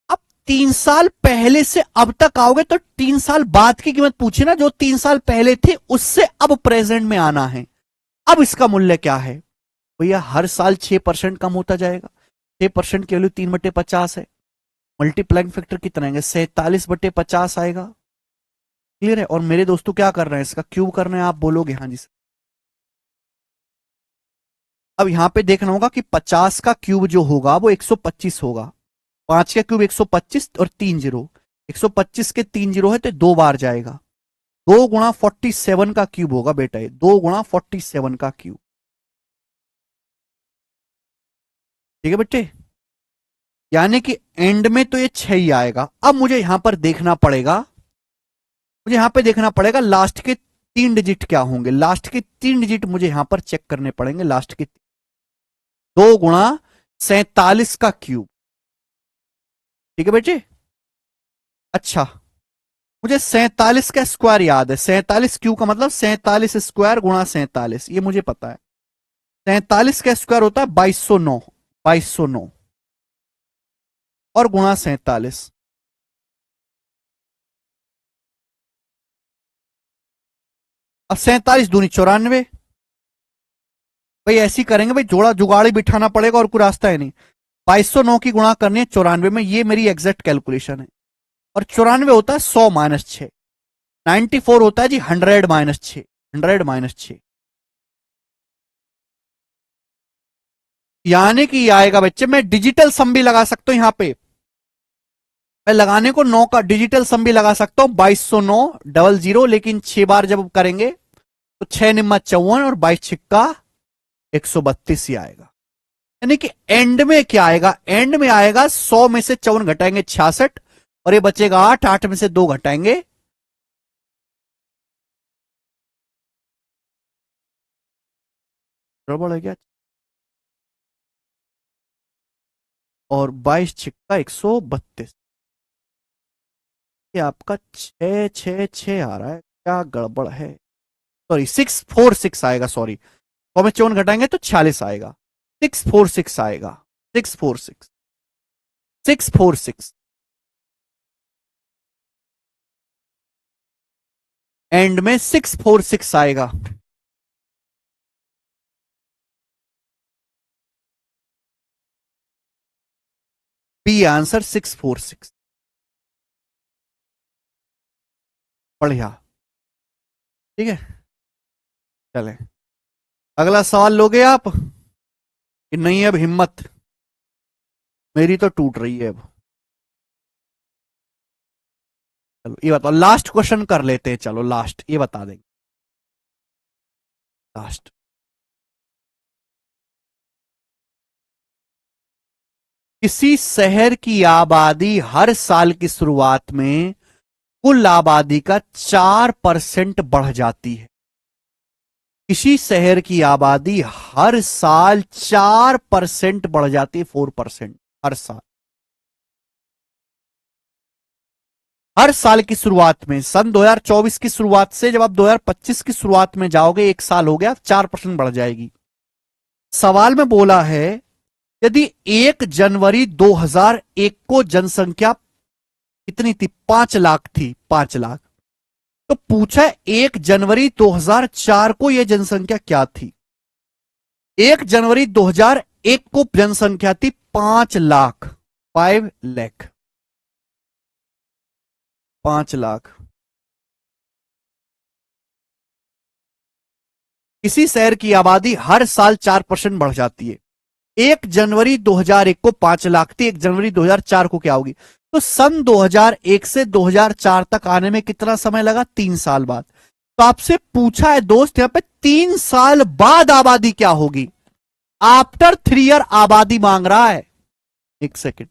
अब 3 साल पहले से अब तक आओगे तो 3 साल बाद की कीमत पूछे ना, जो 3 साल पहले थे उससे अब प्रेजेंट में आना है। अब इसका मूल्य क्या है? भैया हर साल 6% कम होता जाएगा। 6% की वैल्यू 3/50 है। मल्टीप्लाइंग फैक्टर कितना आएगा? 47/50 आएगा। क्लियर है? और मेरे दोस्तों क्या कर रहे हैं? इसका क्यूब कर रहे हैं। आप बोलोगे हाँ जी सर। अब यहां पे देखना होगा कि 50 का क्यूब जो होगा वो 125 होगा। 5 का क्यूब 125 और 3 जीरो, 125 के 3 जीरो है तो 2 बार जाएगा। 2 × 47 का क्यूब होगा बेटा ये, 2 × 47 का क्यूब। ठीक है बेटे। यानी कि एंड में तो ये 6 ही आएगा। अब मुझे यहां पर देखना पड़ेगा, मुझे यहां पे देखना पड़ेगा लास्ट के 3 डिजिट क्या होंगे। लास्ट के 3 डिजिट मुझे यहां पर चेक करने पड़ेंगे। लास्ट के 2 × 47 का क्यूब। ठीक है बेटे। अच्छा, मुझे 47 का स्क्वायर याद है। 47 क्यूब का मतलब 47 स्क्वायर × 47, ये मुझे पता है। 47 का स्क्वायर होता है 2209, 2209 और गुणा 47। अब 47×2 = 94। भाई ऐसी करेंगे भाई, जोड़ा जुगाड़ी बिठाना पड़ेगा और कोई रास्ता है नहीं। 2209 की गुणा करनी है 94 में, ये मेरी एग्जैक्ट कैलकुलेशन है। और 94 होता है 100 - 6। 94 होता है जी 100 - 6, 100 - 6। यानी कि आएगा बच्चे, मैं डिजिटल सम भी लगा सकता हूं यहां पे। मैं लगाने को 9 का डिजिटल सम भी लगा सकता हूं, 2209 00, लेकिन 6 बार जब करेंगे तो 6×9 = 54 और 22×6 = 132 ही आएगा। यानी कि एंड में क्या आएगा? एंड में आएगा 100 में से 54 घटाएंगे 66, और ये बचेगा 8, 8 में से 2 घटाएंगे, गड़बड़ है क्या? और 22×6 = 132। ये आपका 666 आ रहा है, क्या गड़बड़ है? सॉरी 646 आएगा, सॉरी 100 में 54 घटाएंगे तो 46 आएगा, 646 आएगा, 646, 646 एंड में 646 आएगा। B answer 646। बढ़िया, ठीक है। चलें, अगला सवाल लोगे आप कि नहीं? अब हिम्मत मेरी तो टूट रही है अब। चलो ये बताओ, लास्ट क्वेश्चन कर लेते हैं, चलो लास्ट ये बता देंगे, लास्ट। किसी शहर की आबादी हर साल की शुरुआत में कुल आबादी का 4% बढ़ जाती है। किसी शहर की आबादी हर साल 4% बढ़ जाती है, 4% हर साल। हर साल की शुरुआत में, सन 2024 की शुरुआत से जब आप 2025 की शुरुआत में जाओगे, एक साल हो गया, 4% बढ़ जाएगी। सवाल में बोला है यदि 1 जनवरी 2001 को जनसंख्या कितनी थी? 5 लाख थी, 5 लाख। तो पूछा 1 जनवरी 2004 को यह जनसंख्या क्या थी? 1 जनवरी 2001 को जनसंख्या थी 5 लाख, 5 लाख, 5 लाख। किसी शहर की आबादी हर साल 4% बढ़ जाती है। 1 जनवरी 2001 को 5 लाख थी, 1 जनवरी 2004 को क्या होगी? तो सन 2001 से 2004 तक आने में कितना समय लगा? 3 साल बाद। तो आपसे पूछा है दोस्त यहां पे 3 साल बाद आबादी क्या होगी? आफ्टर 3 ईयर आबादी मांग रहा है। एक सेकेंड,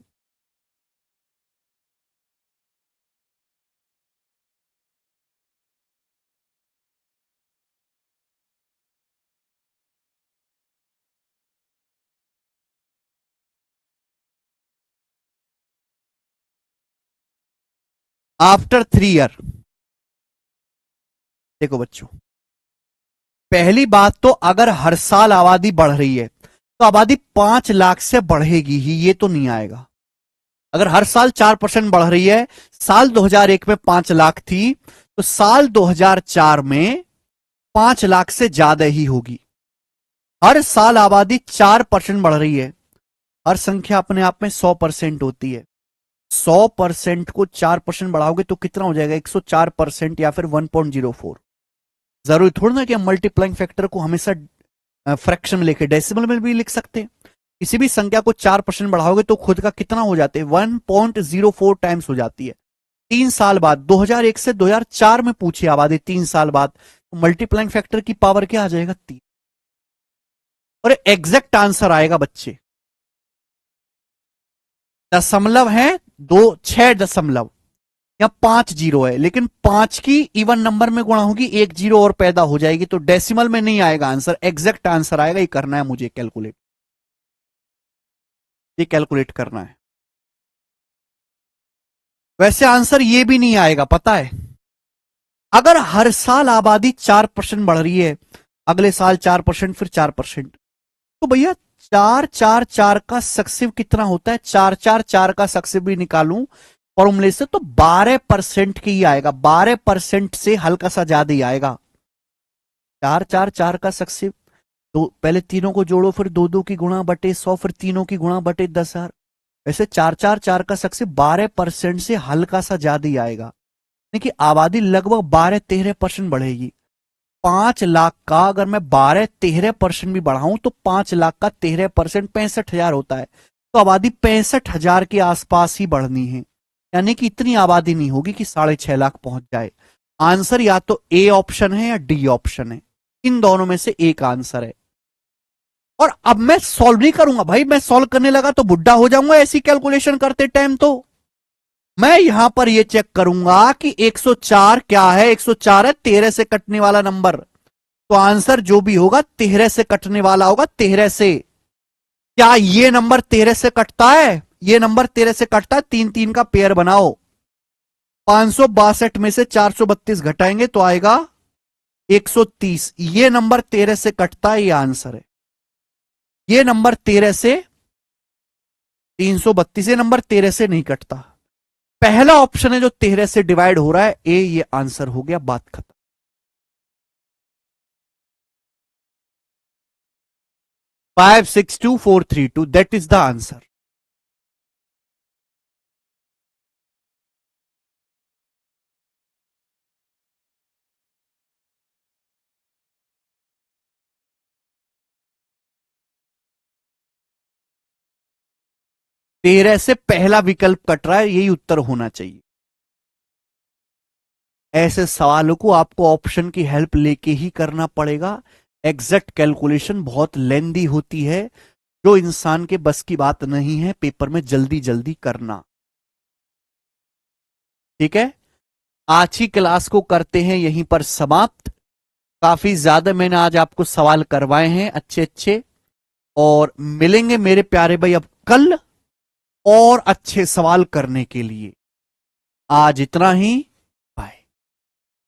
आफ्टर 3 ईयर। देखो बच्चों, पहली बात तो अगर हर साल आबादी बढ़ रही है तो आबादी 5 लाख से बढ़ेगी ही, ये तो नहीं आएगा। अगर हर साल 4% बढ़ रही है, साल 2001 में 5 लाख थी, तो साल 2004 में 5 लाख से ज्यादा ही होगी। हर साल आबादी 4% बढ़ रही है। हर संख्या अपने आप में 100% होती है। 100% को 4% बढ़ाओगे तो कितना हो जाएगा? 104% या फिर 1.04। जरूरी थोड़ा ना कि हम मल्टीप्लाइंग फैक्टर को हमेशा फ्रैक्शन में लेके डेसिमल में भी लिख सकते हैं। किसी भी संख्या को 4% बढ़ाओगे तो खुद का कितना हो जाते हैं? 1.04 टाइम्स हो जाती है। 3 साल बाद, 2001 से 2004 में पूछी आबादी 3 साल बाद, तो मल्टीप्लाइंग फैक्टर की पावर क्या आ जाएगा? 3। और एग्जैक्ट आंसर आएगा बच्चे, दशमलव है 6 दशमलव, या 5 जीरो है, लेकिन 5 की इवन नंबर में गुणा होगी, 1 जीरो और पैदा हो जाएगी, तो डेसिमल में नहीं आएगा आंसर, एग्जैक्ट आंसर आएगा। ये करना है मुझे कैलकुलेट, ये कैलकुलेट करना है। वैसे आंसर ये भी नहीं आएगा, पता है। अगर हर साल आबादी 4% बढ़ रही है, अगले साल 4%, फिर 4%, तो भैया 4 का सक्सिव कितना होता है? 4 का सक्सिव भी निकालूं फॉर्मूले से तो 12% की ही आएगा, 12% से हल्का सा ज्यादा ही आएगा। 4 का सक्सिव, तो पहले तीनों को जोड़ो, फिर 2 की गुणा बटे 100, फिर तीनों की गुणा बटे 10,000। ऐसे 4 का सक्सिव 12% से हल्का सा ज्यादा ही आएगा। देखिए आबादी लगभग 12-13% बढ़ेगी। 5 लाख का अगर मैं 12-13% भी बढ़ाऊं तो 5 लाख का 13% 65,000 होता है। तो आबादी 65,000 के आसपास ही बढ़नी है, यानी कि इतनी आबादी नहीं होगी कि 6.5 लाख पहुंच जाए। आंसर या तो ए ऑप्शन है या डी ऑप्शन है, इन दोनों में से एक आंसर है। और अब मैं सॉल्व नहीं करूंगा भाई, मैं सॉल्व करने लगा तो बुढ़ा हो जाऊंगा ऐसी कैलकुलेशन करते टाइम। तो मैं यहां पर यह चेक करूंगा कि 104 क्या है। 104 है 13 से कटने वाला नंबर, तो आंसर जो भी होगा 13 से कटने वाला होगा। 13 से, क्या ये नंबर 13 से कटता है? ये नंबर 13 से कटता है। 3-3 का पेयर बनाओ। 562 में से 432 घटाएंगे तो आएगा 130, ये नंबर 13 से कटता है, ये आंसर है। ये नंबर 13 से 332, ये नंबर 13 से नहीं कटता। पहला ऑप्शन है जो 13 से डिवाइड हो रहा है, ए, ये आंसर हो गया, बात खत्म। 562432, दैट इज द आंसर। तेरह से पहला विकल्प कट रहा है, यही उत्तर होना चाहिए। ऐसे सवालों को आपको ऑप्शन की हेल्प लेके ही करना पड़ेगा। एग्जैक्ट कैलकुलेशन बहुत लेंदी होती है, जो इंसान के बस की बात नहीं है पेपर में जल्दी जल्दी करना। ठीक है, आज की क्लास को करते हैं यहीं पर समाप्त। काफी ज्यादा मैंने आज आपको सवाल करवाए हैं अच्छे अच्छे, और मिलेंगे मेरे प्यारे भाई अब कल और अच्छे सवाल करने के लिए। आज इतना ही।